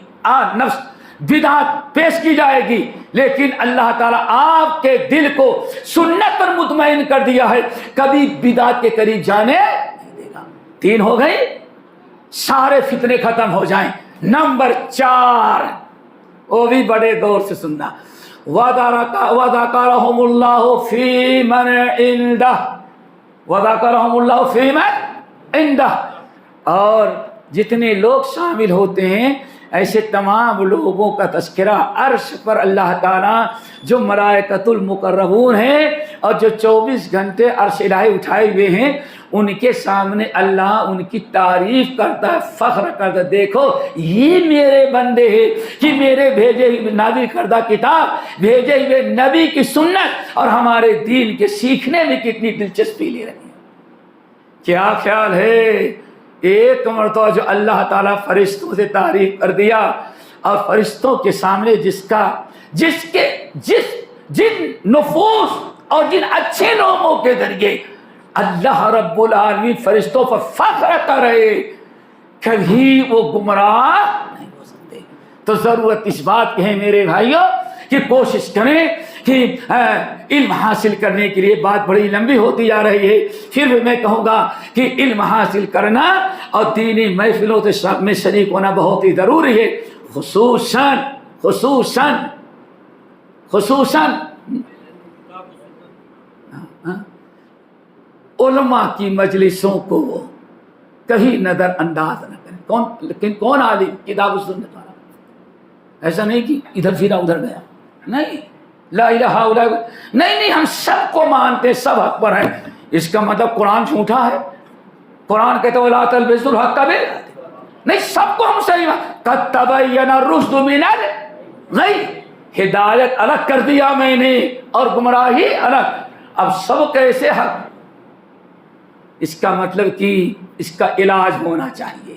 نفس بدعت پیش کی جائے گی، لیکن اللہ تعالیٰ آپ کے دل کو سنت پر مطمئن کر دیا ہے، کبھی بدعت کے قریب جانے نہیں دے گا. 3 ہو گئی، سارے فتنے ختم ہو جائیں. نمبر 4، وہ بھی بڑے غور سے سننا، وَذَكَرَهُمُ اللَّهُ فِي مَنْ عِنْدَهُ، وَذَكَرَهُمُ اللَّهُ فِي مَنْ عِنْدَهُ. اور جتنے لوگ شامل ہوتے ہیں ایسے تمام لوگوں کا تذکرہ عرش پر اللہ تعالیٰ جو ملائکۃ المقربون ہیں اور جو 24 گھنٹے عرش الہی اٹھائے ہوئے ہیں ان کے سامنے اللہ ان کی تعریف کرتا ہے، فخر کرتا ہے، دیکھو یہ میرے بندے ہیں کہ میرے بھیجے ہوئے نازل کردہ کتاب، بھیجے ہوئے نبی کی سنت اور ہمارے دین کے سیکھنے میں کتنی دلچسپی لے رہے ہیں۔ کیا خیال ہے ایک مرتبہ جو اللہ تعالیٰ فرشتوں سے تعریف کر دیا اور فرشتوں کے سامنے جن نفوس اور جن اچھے لوگوں کے ذریعے اللہ رب العالمین فرشتوں پر فخر کر رہے، کبھی وہ گمراہ نہیں ہو سکتے۔ تو ضرورت اس بات کی ہے میرے بھائیوں کہ کوشش کریں کہ علم حاصل کرنے کے لیے، بات بڑی لمبی ہوتی جا رہی ہے، پھر بھی میں کہوں گا کہ علم حاصل کرنا اور دینی محفلوں میں شریک ہونا بہت ہی ضروری ہے، خصوصاً علماء کی مجلسوں کو کبھی نظر انداز نہ کریں۔ لیکن کون عالم کتاب و سنت والا؟ ایسا نہیں کہ ادھر پھرا ادھر گیا، نہیں، لا الہ الا اللہ، نہیں، ہم سب کو مانتے، سب حق پر ہیں۔ اس کا مطلب قرآن جھوٹا ہے؟ قرآن کہتا ہے وَلَا تَلْبِسُوا الْحَقَّ بِالْبَاطِلِ، نہیں، سب کو ہم صحیح قَدْ تَبَيَّنَ الرُّشْدُ مِنَ الْغَيِّ، ہدایت الگ کر دیا میں نے اور گمراہی الگ، اب سب کیسے حق؟ اس کا مطلب کہ اس کا علاج ہونا چاہیے،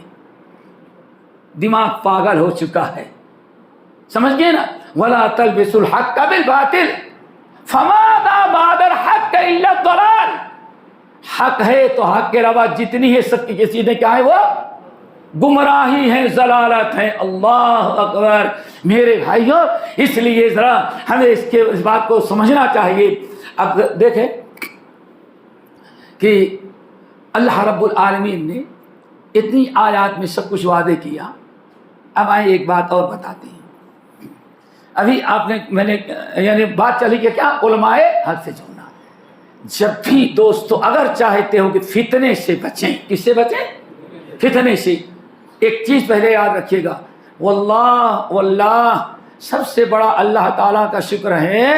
دماغ پاگل ہو چکا ہے، سمجھ گئے نا؟ وَلَا تَلْبِسُوا الْحَقَّ بِالْبَاطِلِ فَمَاذَا بَعْدَ الْحَقِّ إِلَّا الضَّلَالُ، حق ہے تو حق کے علاوہ جتنی ہے سب کی چیزیں کیا ہے؟ وہ گمراہی ہیں، ضلالت ہیں۔ اللہ اکبر میرے بھائیوں، اس لیے ذرا ہمیں اس بات کو سمجھنا چاہیے۔ اب دیکھیں کہ اللہ رب العالمین نے اتنی آیات میں سب کچھ وعدے کیا، اب آئیں ایک بات اور بتاتے ہیں۔ ابھی میں نے یعنی بات چلی کہ کیا علماء حق سے جڑنا۔ جب بھی دوستو اگر چاہتے ہو کہ فتنے سے بچیں، کس سے بچیں؟ فتنے سے، ایک چیز پہلے یاد رکھیے گا، واللہ سب سے بڑا اللہ تعالیٰ کا شکر ہے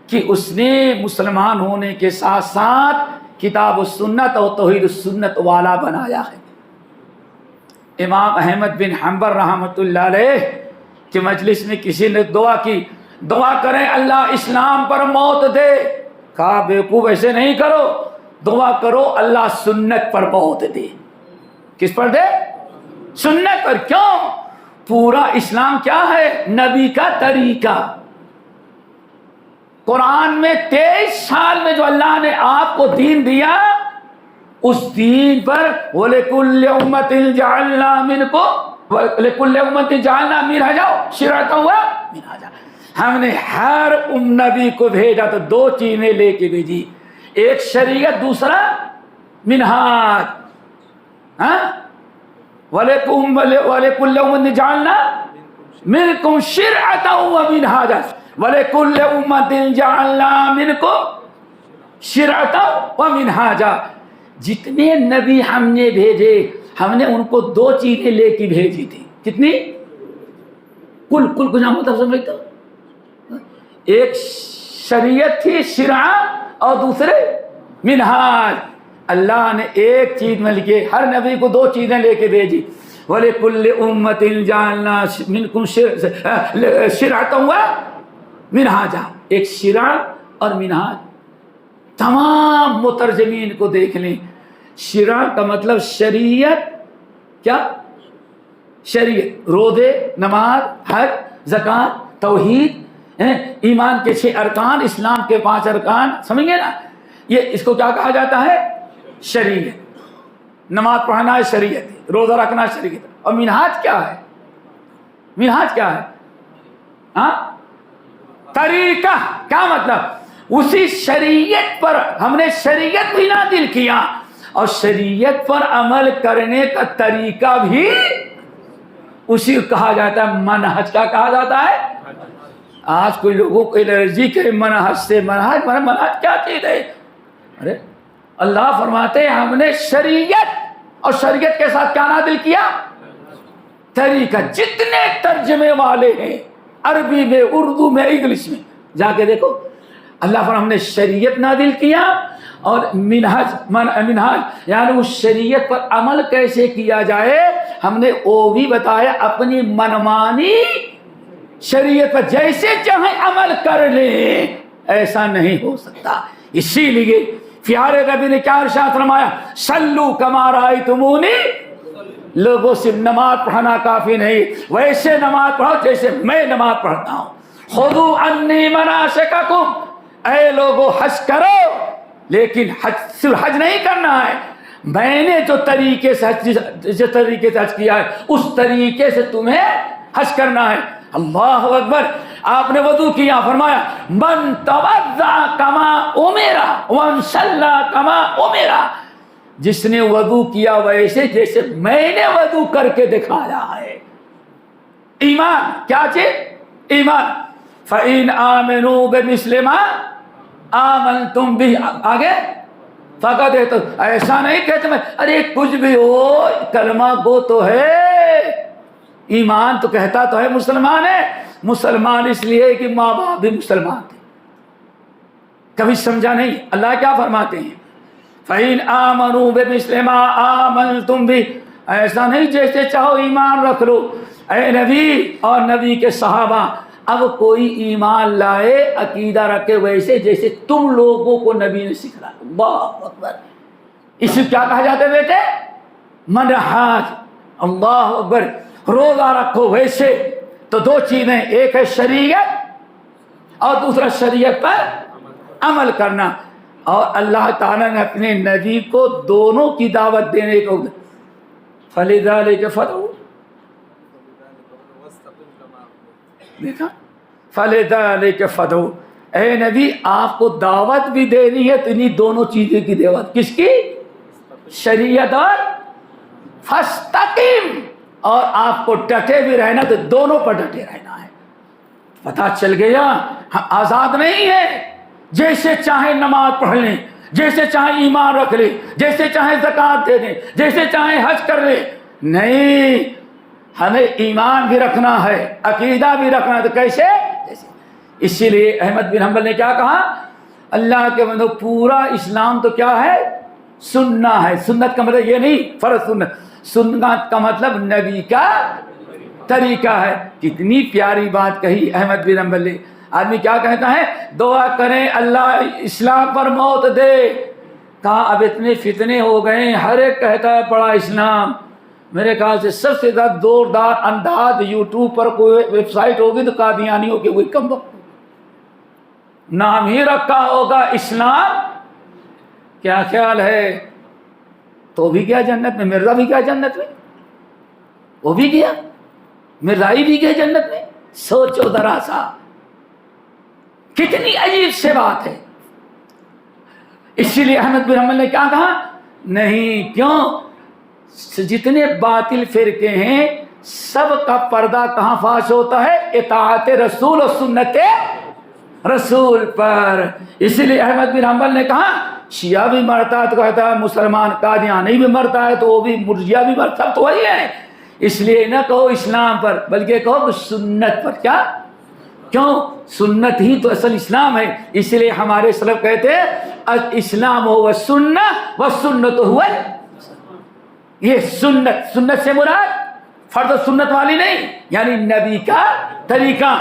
کہ اس نے مسلمان ہونے کے ساتھ ساتھ کتاب و سنت اور توحید و سنت والا بنایا ہے۔ امام احمد بن حنبل رحمۃ اللہ علیہ کہ مجلس میں کسی نے دعا کی، دعا کریں اللہ اسلام پر موت دے، کہا بیوقوف ایسے نہیں کرو، دعا کرو اللہ سنت پر موت دے۔ کس پر دے؟ سنت پر۔ کیوں؟ پورا اسلام کیا ہے؟ نبی کا طریقہ۔ قرآن میں 23 سال میں جو اللہ نے آپ کو دین دیا، اس دین پر وَلِكُلِّ أُمَّةٍ جَعَلْنَا مِنْكُمْ وَلِكُلِّ أُمَّةٍ جَعَلْنَا مِنْهَجًا شِرْعَةً وَمِنْهَاجًا، ہم نے ہر نبی کو بھیجا تو دو چیزیں لے کے بھیجی، ایک شریعت، دوسرا منہاج۔ وَلِكُلِّ أُمَّةٍ جَعَلْنَا مِنْكُمْ شِرْعَةً وَمِنْهَاجًا وَلِكُلِّ أُمَّةٍ جَعَلْنَا مِنْكُمْ شِرْعَةً وَمِنْهَاجًا، جتنے نبی ہم نے بھیجے ہم نے ان کو دو چیزیں لے کے بھیجی تھی۔ کتنی؟ کل کو جامع مطلب سمجھتے ہو؟ ایک شریعت تھی شرع اور دوسرے منہاج۔ اللہ نے ایک چیز میں لکھے، ہر نبی کو دو چیزیں لے کے بھیجی، وَلِكُلِّ أُمَّةٍ جَعَلْنَا مِنْكُمْ شِرْعَةً وَمِنْهَاجًا، ایک شرع اور منہاج۔ تمام مترجمین کو دیکھ لیں، شرع کا مطلب شریعت، کیا؟ شریعت، روزے، نماز، حج، زکوٰۃ، توحید، ایمان کے 6 ارکان، اسلام کے 5 ارکان، سمجھ گئے نا؟ یہ اس کو کیا کہا جاتا ہے؟ شریعت۔ نماز پڑھنا ہے شریعت ہے، روزہ رکھنا شریعت ہے۔ اور منہاج کیا ہے؟ منہاج کیا ہے؟ ہاں، طریقہ۔ کیا مطلب؟ اسی شریعت پر ہم نے شریعت بھی نازل کیا اور شریعت پر عمل کرنے کا طریقہ بھی اسی کہا جاتا ہے منہج۔ کیا کہا جاتا ہے؟ آج کوئی لوگوں کو الرجی کے منہج سے، منہج کیا چیز ہے؟ ارے اللہ فرماتے ہیں ہم نے شریعت، اور شریعت کے ساتھ کیا نازل کیا؟ طریقہ جتنے ترجمے والے ہیں عربی میں، اردو میں، انگلش میں، جا کے دیکھو. اللہ پر ہم نے شریعت نازل کیا اور منہج یعنی اس شریعت پر عمل کیسے کیا جائے ہم نے وہ بھی بتایا. اپنی منمانی شریعت پر جیسے چاہے عمل کر لیں، ایسا نہیں ہو سکتا. اسی لیے پیارے نبی نے کیا ارشاد فرمایا؟ صلو کما رأیتمونی. لوگوں سے نماز پڑھنا کافی نہیں، ویسے نماز پڑھو جیسے میں نماز پڑھتا ہوں. خذوا عنی مناسککم، اے لوگوں حج کرو، لیکن حج نہیں کرنا ہے. میں نے جو طریقے سے حج کیا ہے اس طریقے سے تمہیں حج کرنا ہے. اللہ اکبر. آپ نے وضو کیا، فرمایا من توضأ کما امر ومن صلی کما امر. جس نے وضو کیا ویسے جیسے میں نے وضو کر کے دکھایا ہے. ایمان کیا چیز؟ ایمان. فَإِنْ آمَنُوا بِمِثْلِ مَا آمَنْتُمْ بِهِ. آگے فقط ہے تو ایسا نہیں کہتے میں ارے کچھ بھی ہو کلمہ گو تو ہے، ایمان تو کہتا تو ہے مسلمان ہے. مسلمان اس لیے کہ ماں باپ بھی مسلمان تھے. کبھی سمجھا نہیں؟ اللہ کیا فرماتے ہیں؟ فَإِنْ آمَنُوا بِمِثْلِ مَا آمَنْتُمْ بِهِ. ایسا نہیں جیسے چاہو ایمان رکھ لو. اے نبی اور نبی کے صحابہ، اب کوئی ایمان لائے عقیدہ رکھے ویسے جیسے تم لوگوں کو نبی نے سکھلایا. اللہ اکبر. اسے کیا کہا جاتا ہے بیٹے؟ منہج. اللہ اکبر. روزہ رکھو ویسے. تو دو چیزیں، ایک ہے شریعت اور دوسرا شریعت پر عمل کرنا. اور اللہ تعالیٰ نے اپنے نبی کو دونوں کی دعوت دینے کو فَلِذَلِكَ فَادْعُ. دیکھا فَلِذَلِكَ فَادْعُ. اے نبی آپ کو دعوت بھی دینی ہے تو انہی دونوں چیزوں کی دعوت. کس کی؟ شریعت اور فَاسْتَقِمْ. اور آپ کو ڈٹے بھی رہنا تو دونوں پر ڈٹے رہنا ہے. پتہ چل گیا ہم آزاد نہیں ہے. جیسے چاہے نماز پڑھ لیں، جیسے چاہے ایمان رکھ لیں، جیسے چاہے زکوٰۃ دے دیں، جیسے چاہے حج کر لیں. نہیں، ہمیں ایمان بھی رکھنا ہے، عقیدہ بھی رکھنا ہے. تو کیسے؟ اسی لیے احمد بن حنبل نے کیا کہا؟ اللہ کے بندو پورا اسلام تو کیا ہے؟ سننا ہے. سنت کا مطلب یہ نہیں فرض سنت. سنت کا مطلب نبی کا طریقہ ہے. کتنی پیاری بات کہی احمد بن حنبل نے. آدمی کیا کہتا ہے؟ دعا کریں اللہ اسلام پر موت دے. کہا اب اتنے فتنے ہو گئے، ہر ایک کہتا ہے پڑا اسلام. میرے خیال سے سب سے زیادہ زوردار انداز یوٹیوب پر کوئی ویب سائٹ ہوگی تو قادیانیوں کی کوئی کم وقت نام ہی رکھا ہوگا اسلام. کیا خیال ہے؟ تو بھی گیا جنت میں، مرزا بھی گیا جنت میں، وہ بھی گیا، مرزائی بھی گیا جنت میں. سوچو ذرا سا، کتنی عجیب سے بات ہے. اسی لیے احمد بن حنبل نے کیا کہا؟ نہیں، کیوں؟ جتنے باطل فرقے ہیں سب کا پردہ کہاں فاش ہوتا ہے؟ اطاعت رسول اور سنت رسول پر. اسی لیے احمد بن حنبل نے کہا شیعہ بھی مرتا ہے تو کہتا ہے مسلمان، قادیانی بھی مرتا ہے تو وہ بھی، مرجیہ بھی مرتا ہے تو وہی ہے. اس لیے نہ کہو اسلام پر بلکہ کہو سنت پر. کیا؟ کیوں؟ سنت ہی تو اصل اسلام ہے. اس لیے ہمارے سلف کہتے ہیں الاسلام هو السنہ والسنت هو. یہ سنت، سنت سے مراد فرض سنت والی نہیں، یعنی نبی کا طریقہ.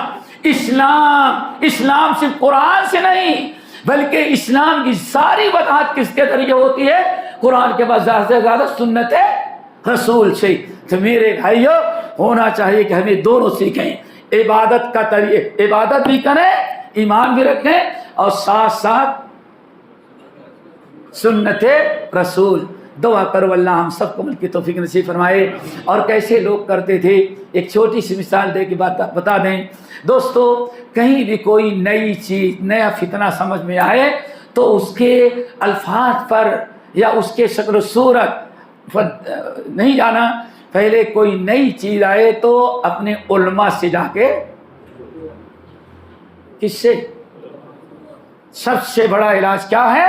اسلام صرف قرآن سے نہیں بلکہ اسلام کی ساری وضاحت کس کے ذریعے ہوتی ہے؟ قرآن کے بعد زیادہ سے زیادہ سنت رسول سے. تو میرے بھائیو ہونا چاہیے کہ ہمیں دونوں سیکھیں. عبادت کا طریقہ، عبادت بھی کریں، ایمان بھی رکھیں، اور ساتھ ساتھ سنت رسول. دعا کرو اللہ ہم سب کو عمل کی توفیق نصیب فرمائے. اور کیسے لوگ کرتے تھے ایک چھوٹی سی مثال دے کے بتا دیں. دوستو کہیں بھی کوئی نئی چیز، نیا فتنہ سمجھ میں آئے تو اس کے الفاظ پر یا اس کے شکل و صورت پر نہیں جانا. پہلے کوئی نئی چیز آئے تو اپنے علماء سے جا کے، کس سے؟ سب سے بڑا علاج کیا ہے؟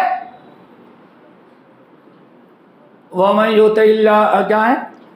وَمَن يُطِعِ اللَّهَ، کیا ہے؟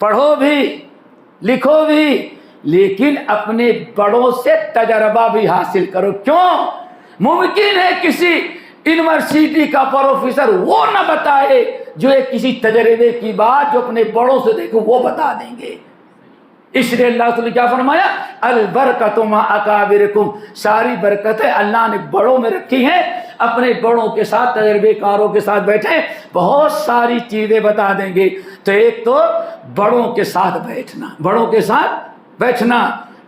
پڑھو بھی لکھو بھی، لیکن اپنے بڑوں سے تجربہ بھی حاصل کرو۔ کیوں؟ ممکن ہے کسی یونیورسٹی کا پروفیسر وہ نہ بتائے جو ایک کسی تجربے کی بات جو اپنے بڑوں سے دیکھو وہ بتا دیں گے۔ اس لیے اللہ تعالیٰ نے کیا فرمایا؟ البرکۃ مع اکابرکم، ساری برکتیں اللہ نے بڑوں میں رکھی ہیں۔ اپنے بڑوں کے ساتھ، تجربے کاروں کے ساتھ بیٹھیں، بہت ساری چیزیں بتا دیں گے۔ تو ایک تو بڑوں کے ساتھ بیٹھنا، بڑوں کے ساتھ بیٹھنا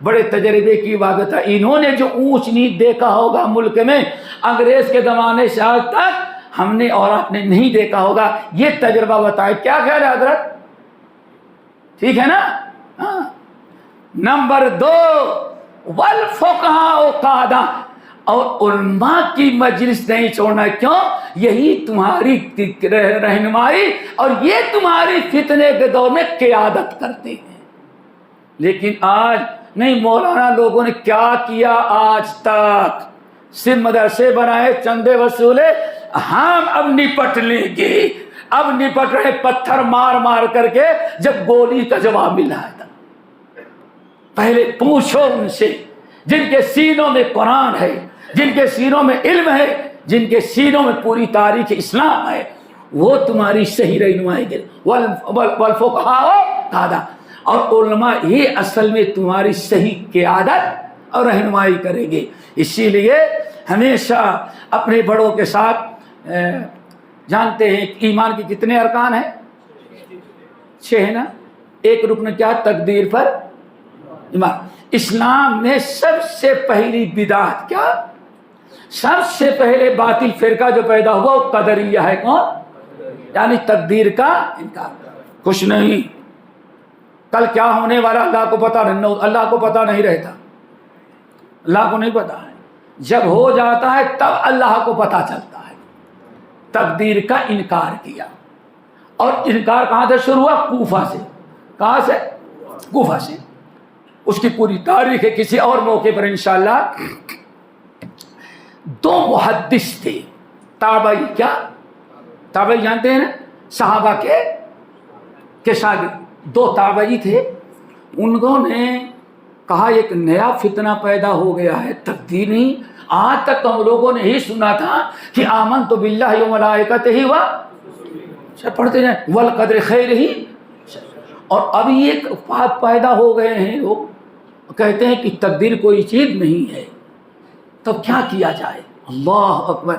بڑے تجربے کی بات ہے۔ انہوں نے جو اونچ نیچ دیکھا ہوگا ملک میں انگریز کے زمانے سے آج تک، ہم نے اور آپ نے نہیں دیکھا ہوگا، یہ تجربہ بتائے۔ کیا خیال ہے حضرت؟ ٹھیک ہے نا؟ ہاں۔ نمبر 2، والفقہاء قادہ، اور علماء کی مجلس نہیں چھوڑنا۔ کیوں؟ یہی تمہاری رہنمائی اور یہ تمہاری فتنے کے دور میں قیادت کرتے ہیں۔ لیکن آج نہیں، مولانا لوگوں نے کیا کیا آج تک؟ صرف مدرسے بنائے، چندے وصولے، ہم اب نپٹ لیں گے۔ اب نپٹ رہے پتھر مار مار کر کے، جب گولی کا جواب ملا ہے۔ پہلے پوچھو ان سے جن کے سینوں میں قرآن ہے، جن کے سینوں میں علم ہے، جن کے سینوں میں پوری تاریخ اسلام ہے، وہ تمہاری صحیح رہنمائی کرے۔ والفقہاء قادہ، اور علماء ہی اصل میں تمہاری صحیح قیادت اور رہنمائی کریں گے۔ اسی لیے ہمیشہ اپنے بڑوں کے ساتھ، جانتے ہیں ایمان کے کتنے ارکان ہیں؟ 6 ہے نا؟ ایک رکن کیا؟ تقدیر پر ایمان۔ اسلام میں سب سے پہلی بدعت کیا؟ سب سے پہلے باطل فرقہ جو پیدا ہوا وہ قدریہ ہے۔ کون؟ یعنی تقدیر کا انکار۔ کچھ نہیں، کل کیا ہونے والا اللہ کو پتہ نہیں، اللہ کو پتہ نہیں رہتا، اللہ کو نہیں پتہ ہے۔ جب ہو جاتا ہے تب اللہ کو پتہ چلتا ہے۔ تقدیر کا انکار کیا، اور انکار کہاں سے شروع ہوا؟ کوفہ سے۔ کہاں سے؟ کوفہ سے۔ اس کی پوری تاریخ ہے، کسی اور موقع پر انشاءاللہ۔ 2 محدث تھے تابعی۔ کیا تابعی جانتے ہیں نا؟ صحابہ کے شاگرد 2 تابعی تھے۔ انہوں نے کہا ایک نیا فتنہ پیدا ہو گیا ہے، تقدیر نہیں۔ آج تک ہم لوگوں نے ہی سنا تھا کہ آمنت باللہ و ملائکتہ پڑھتے ہیں والقدر خیر ہی، اور ابھی ایک بات پیدا ہو گئے ہیں، لوگ کہتے ہیں کہ تقدیر کوئی چیز نہیں ہے۔ تب کیا کیا جائے؟ اللہ اکبر!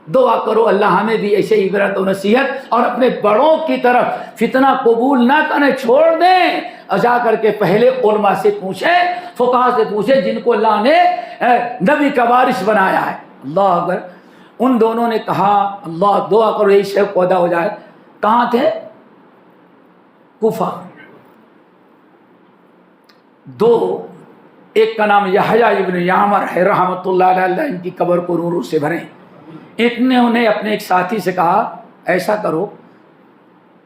دعا کرو اللہ ہمیں بھی ایسے عبرت و نصیحت، اور اپنے بڑوں کی طرف فتنہ قبول نہ کریں، چھوڑ دیں، اور جا کر کے پہلے علماء سے پوچھیں، فقہاء سے پوچھیں جن کو اللہ نے نبی کا وارث بنایا ہے۔ اللہ اکبر! ان دونوں نے کہا اللہ دعا کرو یہی شیخ پیدا ہو جائے۔ کہاں تھے؟ کوفہ۔ 2، ایک کا نام یحییٰ ابن یعمر ہے رحمۃ اللہ علیہ، ان کی قبر کو نور سے بھریں۔ انہوں نے اپنے ایک ساتھی سے کہا ایسا کرو،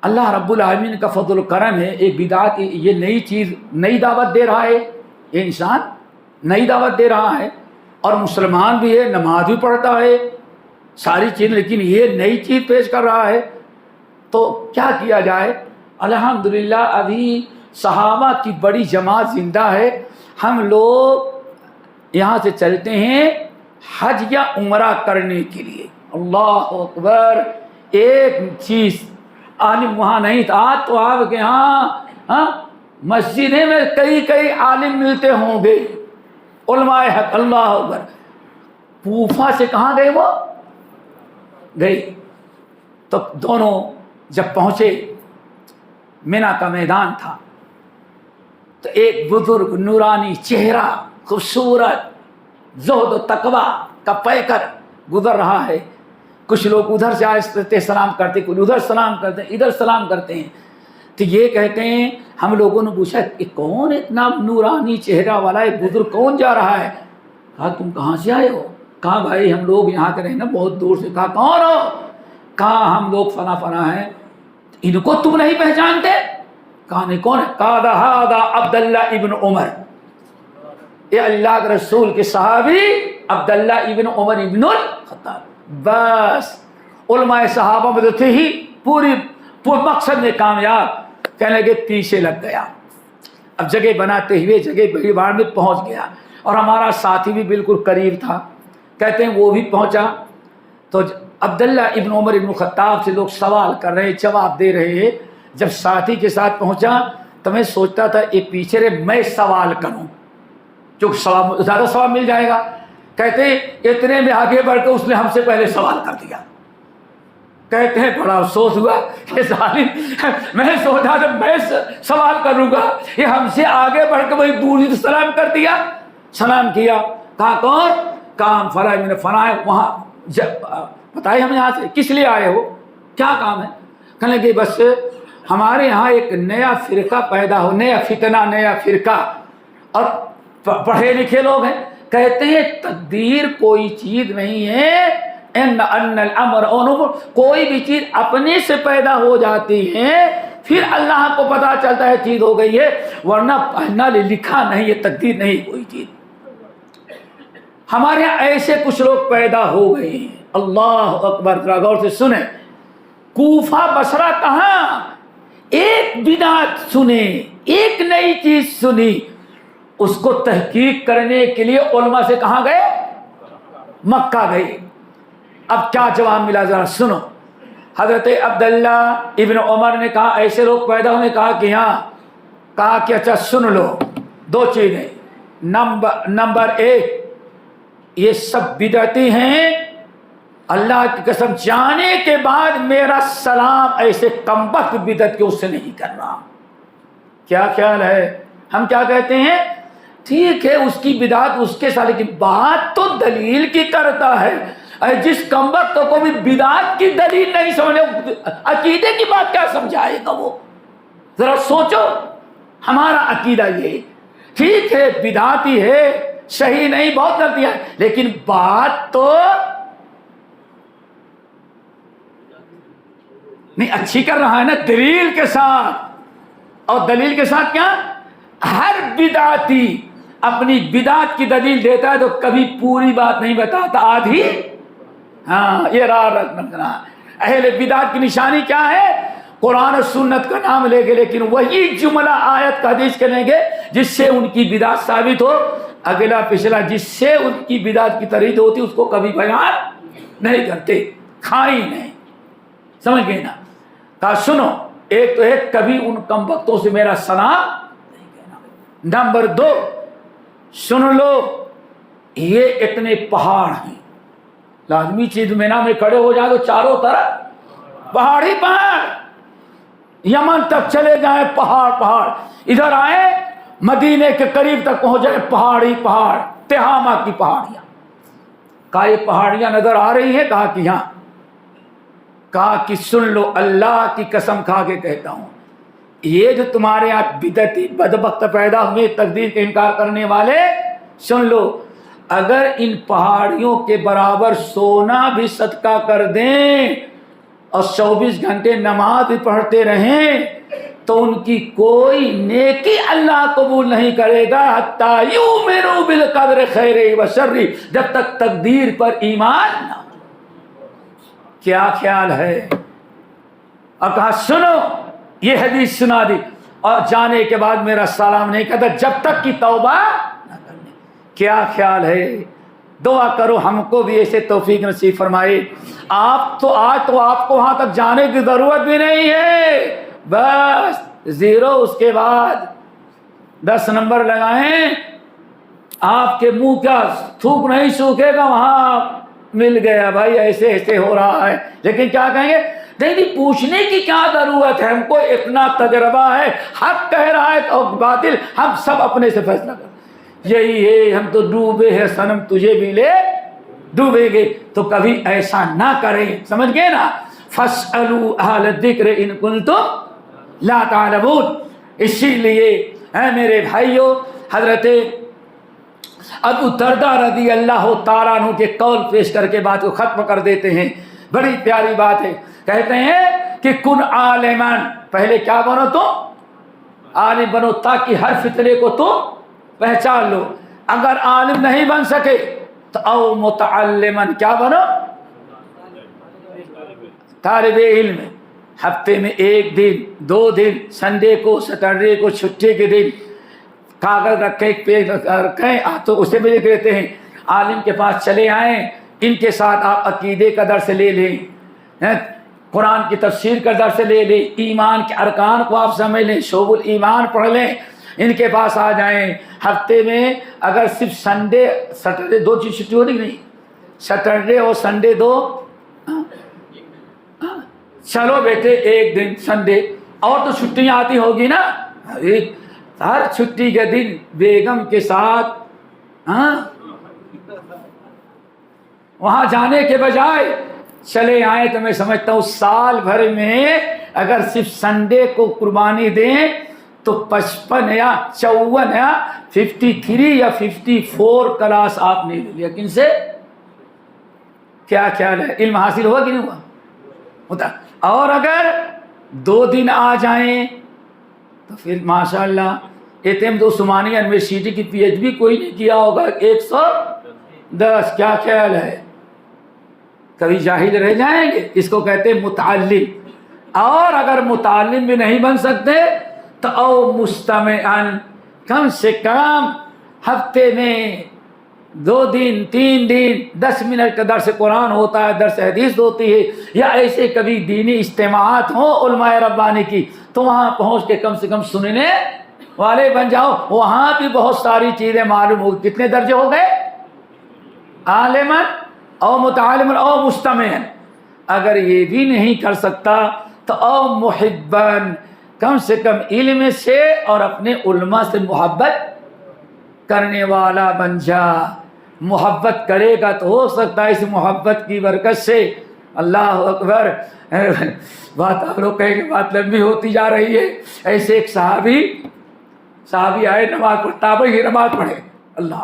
اللہ رب العالمین کا فضل و کرم ہے، ایک بدعت، یہ نئی چیز، نئی دعوت دے رہا ہے، یہ انسان نئی دعوت دے رہا ہے، اور مسلمان بھی ہے، نماز بھی پڑھتا ہے، ساری چیز، لیکن یہ نئی چیز پیش کر رہا ہے، تو کیا کیا جائے؟ الحمدللہ ابھی صحابہ کی بڑی جماعت زندہ ہے، ہم لوگ یہاں سے چلتے ہیں حج یا عمرہ کرنے کے لیے۔ اللہ اکبر! ایک چیز عالم وہاں نہیں تھا، تو آپ کے ہاں مسجدیں میں کئی عالم ملتے ہوں گے، علماء حق۔ اللہ اکبر! کوفہ سے کہاں گئے؟ وہ گئی تو دونوں جب پہنچے، مینا کا میدان تھا، تو ایک بزرگ نورانی چہرہ، خوبصورت، زہد و تقویٰ کا پیکر گزر رہا ہے۔ کچھ لوگ ادھر سے آئے سلام کرتے، کچھ ادھر سلام کرتے ہیں، ادھر سلام کرتے ہیں۔ تو یہ کہتے ہیں ہم لوگوں نے پوچھا کہ کون اتنا نورانی چہرہ والا ایک بزرگ کون جا رہا ہے؟ کہا تم کہاں سے آئے ہو؟ کہا بھائی ہم لوگ یہاں کے رہے نا، بہت دور سے۔ کہا کون ہو؟ کہا ہم لوگ فلاں فلاں ہیں۔ ان کو تم نہیں پہچانتے؟ کہا نہیں، کون ہے؟ کہا ہذا عبداللہ ابن عمر، یہ اللہ کے رسول کے صحابی عبداللہ ابن عمر ابن الخطاب۔ بس علماء صحابہ میں تو تھے ہی پوری مقصد میں کامیاب۔ کہنے لگے پیچھے لگ گیا. اب جگہ بناتے ہوئے جگہ بھیڑ بھاڑ میں پہنچ گیا اور ہمارا ساتھی بھی بالکل قریب تھا. کہتے ہیں وہ بھی پہنچا تو عبداللہ ابن عمر ابن خطاب سے لوگ سوال کر رہے, جواب دے رہے. جب ساتھی کے ساتھ پہنچا تو میں سوچتا تھا یہ پیچھے رہے, میں سوال کروں جو زیادہ ثواب مل جائے گا. کہتے ہیں اتنے میں آگے بڑھ کے اس نے ہم سے پہلے سوال کر دیا. کہتے ہیں بڑا افسوس ہوا کہ ظالم, میں سوچا تھا میں سوال کروں گا, یہ ہم سے آگے بڑھ کے وہی دوسری سلام کر دیا. سلام کیا, کہا کون؟ کام فلاں میں نے فلاں ہے وہاں. بتائے ہم یہاں سے کس لیے آئے ہو, کیا کام ہے؟ کہنے لگے بس ہمارے یہاں ایک نیا فرقہ پیدا ہو, نیا فتنہ, نیا فرقہ, اور پڑھے لکھے لوگ ہیں. کہتے ہیں تقدیر کوئی چیز نہیں ہے, ان الامر, کوئی بھی چیز اپنے سے پیدا ہو جاتی ہے پھر اللہ کو پتا چلتا ہے چیز ہو گئی ہے, ورنہ پہنا لکھا نہیں ہے, تقدیر نہیں کوئی چیز. ہمارے یہاں ایسے کچھ لوگ پیدا ہو گئے ہیں. اللہ اکبر, ذرا غور سے سنیں. کوفہ بصرہ کہاں ایک بدعت سنے, ایک نئی چیز سنی, اس کو تحقیق کرنے کے لیے علماء سے کہاں گئے؟ مکہ گئے. اب کیا جواب ملا ذرا سنو. حضرت عبداللہ ابن عمر نے کہا ایسے لوگ پیدا ہونے, کہا کہ ہاں. کہا کہ اچھا سن لو, دو چیزیں. نمبر ایک, یہ سب بدعتی ہیں, اللہ کی قسم جانے کے بعد میرا سلام ایسے کمبخت بدعت کے اس سے نہیں کرنا. کیا خیال ہے؟ ہم کیا کہتے ہیں, ٹھیک ہے اس کی بدعت اس کے ساتھ, لیکن بات تو دلیل کی کرتا ہے. جس کمبخت کو بھی بدعت کی دلیل نہیں سمجھے, عقیدے کی بات کیا سمجھائے گا وہ؟ ذرا سوچو. ہمارا عقیدہ یہ, ٹھیک ہے بدعتی ہے, صحیح نہیں, بہت غلطی ہے, لیکن بات تو نہیں اچھی کر رہا ہے نا, دلیل کے ساتھ. اور دلیل کے ساتھ کیا؟ ہر بدعتی اپنی بدعت کی دلیل دیتا ہے تو کبھی پوری بات نہیں بتاتا, آدھی. ہاں یہ رکھنا. اہل بدعت کی نشانی کیا ہے؟ قرآن و سنت کا نام لے گے لیکن وہی جملہ آیت کا حدیث کریں گے جس سے ان کی بدعت ثابت ہو. اگلا پچھلا جس سے ان کی بدعت کی تردید ہوتی اس کو کبھی بیان نہیں کرتے, کھائی نہیں. سمجھ گئے نا؟ کہا سنو, ایک تو ایک کبھی ان کم وقتوں سے میرا سلام نہیں کہنا. نمبر دو, سن لو یہ اتنے پہاڑ ہیں, لازمی چیز مینا میں کھڑے ہو جائے تو چاروں طرف پہاڑ ہی پہاڑ, یمن تک چلے جائیں پہاڑ پہاڑ, ادھر آئے مدینے کے قریب تک پہنچ جائے پہاڑ ہی پہاڑ, تہامہ کی پہاڑیاں. کہا یہ پہاڑیاں نظر آ رہی ہیں؟ کہا کہ ہاں. کہا کہ سن لو اللہ کی قسم کھا کے کہتا ہوں, یہ جو تمہارے یہاں بدعتی بدبخت پیدا ہوئے تقدیر کا انکار کرنے والے, سن لو اگر ان پہاڑیوں کے برابر سونا بھی صدقہ کر دیں اور 24 گھنٹے نماز بھی پڑھتے رہیں تو ان کی کوئی نیکی اللہ قبول نہیں کرے گا حتیٰ یؤمنوا بالقدر خیرہ و شرہ, جب تک تقدیر پر ایمان نہ. کیا خیال ہے؟ اور کہا سنو یہ حدیث سنا دی, اور جانے کے بعد میرا سلام نہیں کہتا جب تک کہ توبہ نہ کرنے. کیا خیال ہے؟ دعا کرو ہم کو بھی ایسے توفیق نصیب فرمائے. آپ تو آج تو آپ کو وہاں تک جانے کی ضرورت بھی نہیں ہے, بس 0 اس کے بعد 10 نمبر لگائیں, آپ کے منہ کیا تھوک نہیں سوکھے گا, وہاں مل گیا بھائی ایسے ایسے ہو رہا ہے. لیکن کیا کہیں گے, نہیں پوچھنے کی کیا ضرورت ہے, ہم کو اتنا تجربہ ہے, حق کہہ رہا ہے تو باطل ہم سب اپنے سے فیصلہ کر. یہی ہے, ہم تو ڈوبے ہیں صنم تجھے بھی لے ڈوبے گے. تو کبھی ایسا نہ کریں, سمجھ گئے نا. فاسألوا اہل الذکر ان کنتم لا تعلمون. اسی لیے اے میرے بھائیو, حضرت ابو درداء رضی اللہ تعالیٰ عنہ کے قول پیش کر کے بات کو ختم کر دیتے ہیں. بڑی پیاری بات ہے. کہتے ہیں کہ کن عالمان, پہلے کیا بنو تم؟ عالم بنو, تاکہ ہر فتنے کو تم پہچان لو. اگر عالم نہیں بن سکے تو او متعلمن, کیا بنو؟ طالب علم. ہفتے میں 1 دن 2 دن سنڈے کو سیٹرڈے کو چھٹی کے دن کاغذ رکھیں پیج رکھیں تو اسے بھی لکھ لیتے ہیں، عالم کے پاس چلے آئیں، ان کے ساتھ آپ عقیدے کا درس لے لیں، قرآن کی تفسیر کا درس لے لیں، ایمان کے ارکان کو آپ سمجھ لیں، شعب الایمان پڑھ لیں، ان کے پاس آ جائیں۔ ہفتے میں اگر صرف سنڈے سیٹرڈے 2 چیز چھٹی ہوتی نہیں، سیٹرڈے اور سنڈے 2، چلو بیٹے 1 دن سنڈے، اور تو چھٹیاں آتی ہوگی نا، ہر چھٹی کے دن بیگم کے ساتھ وہاں جانے کے بجائے چلے آئیں، تو میں سمجھتا ہوں سال بھر میں اگر صرف سنڈے کو قربانی دیں تو 55 یا 54 یا 53 یا 54 کلاس آپ نے لے لیا۔ کن سے؟ کیا خیال ہے، علم حاصل ہوا کہ نہیں ہوا؟ ہوتا۔ اور اگر 2 دن آ جائیں تو پھر ماشاءاللہ ایتم تو عثمانیہ یونیورسٹی کی پی ایچ ڈی کوئی نہیں کیا ہوگا، 110۔ کیا خیال ہے؟ کبھی جاہل رہ جائیں گے؟ اس کو کہتے ہیں متعلم۔ اور اگر متعلم بھی نہیں بن سکتے تو او مستمعن، کم سے کم ہفتے میں 2 دن 3 دن 10 منٹ کا درس قرآن ہوتا ہے، درس حدیث ہوتی ہے، یا ایسے کبھی دینی اجتماعات ہوں علماء ربانی کی، تو وہاں پہنچ کے کم سے کم سننے والے بن جاؤ۔ وہاں بھی بہت ساری چیزیں معلوم ہو۔ کتنے درجے ہو گئے؟ عالمن او متعلمن او مستمعن۔ اگر یہ بھی نہیں کر سکتا تو او محبن، کم سے کم علم سے اور اپنے علماء سے محبت کرنے والا بن جا۔ محبت کرے گا تو ہو سکتا ہے اس محبت کی برکت سے، اللہ اکبر، بات آپ لوگ کہیں کہ بات لمبی ہوتی جا رہی ہے۔ ایسے ایک صحابی آئے، نماز پڑھتا، نماز پڑھے، اللہ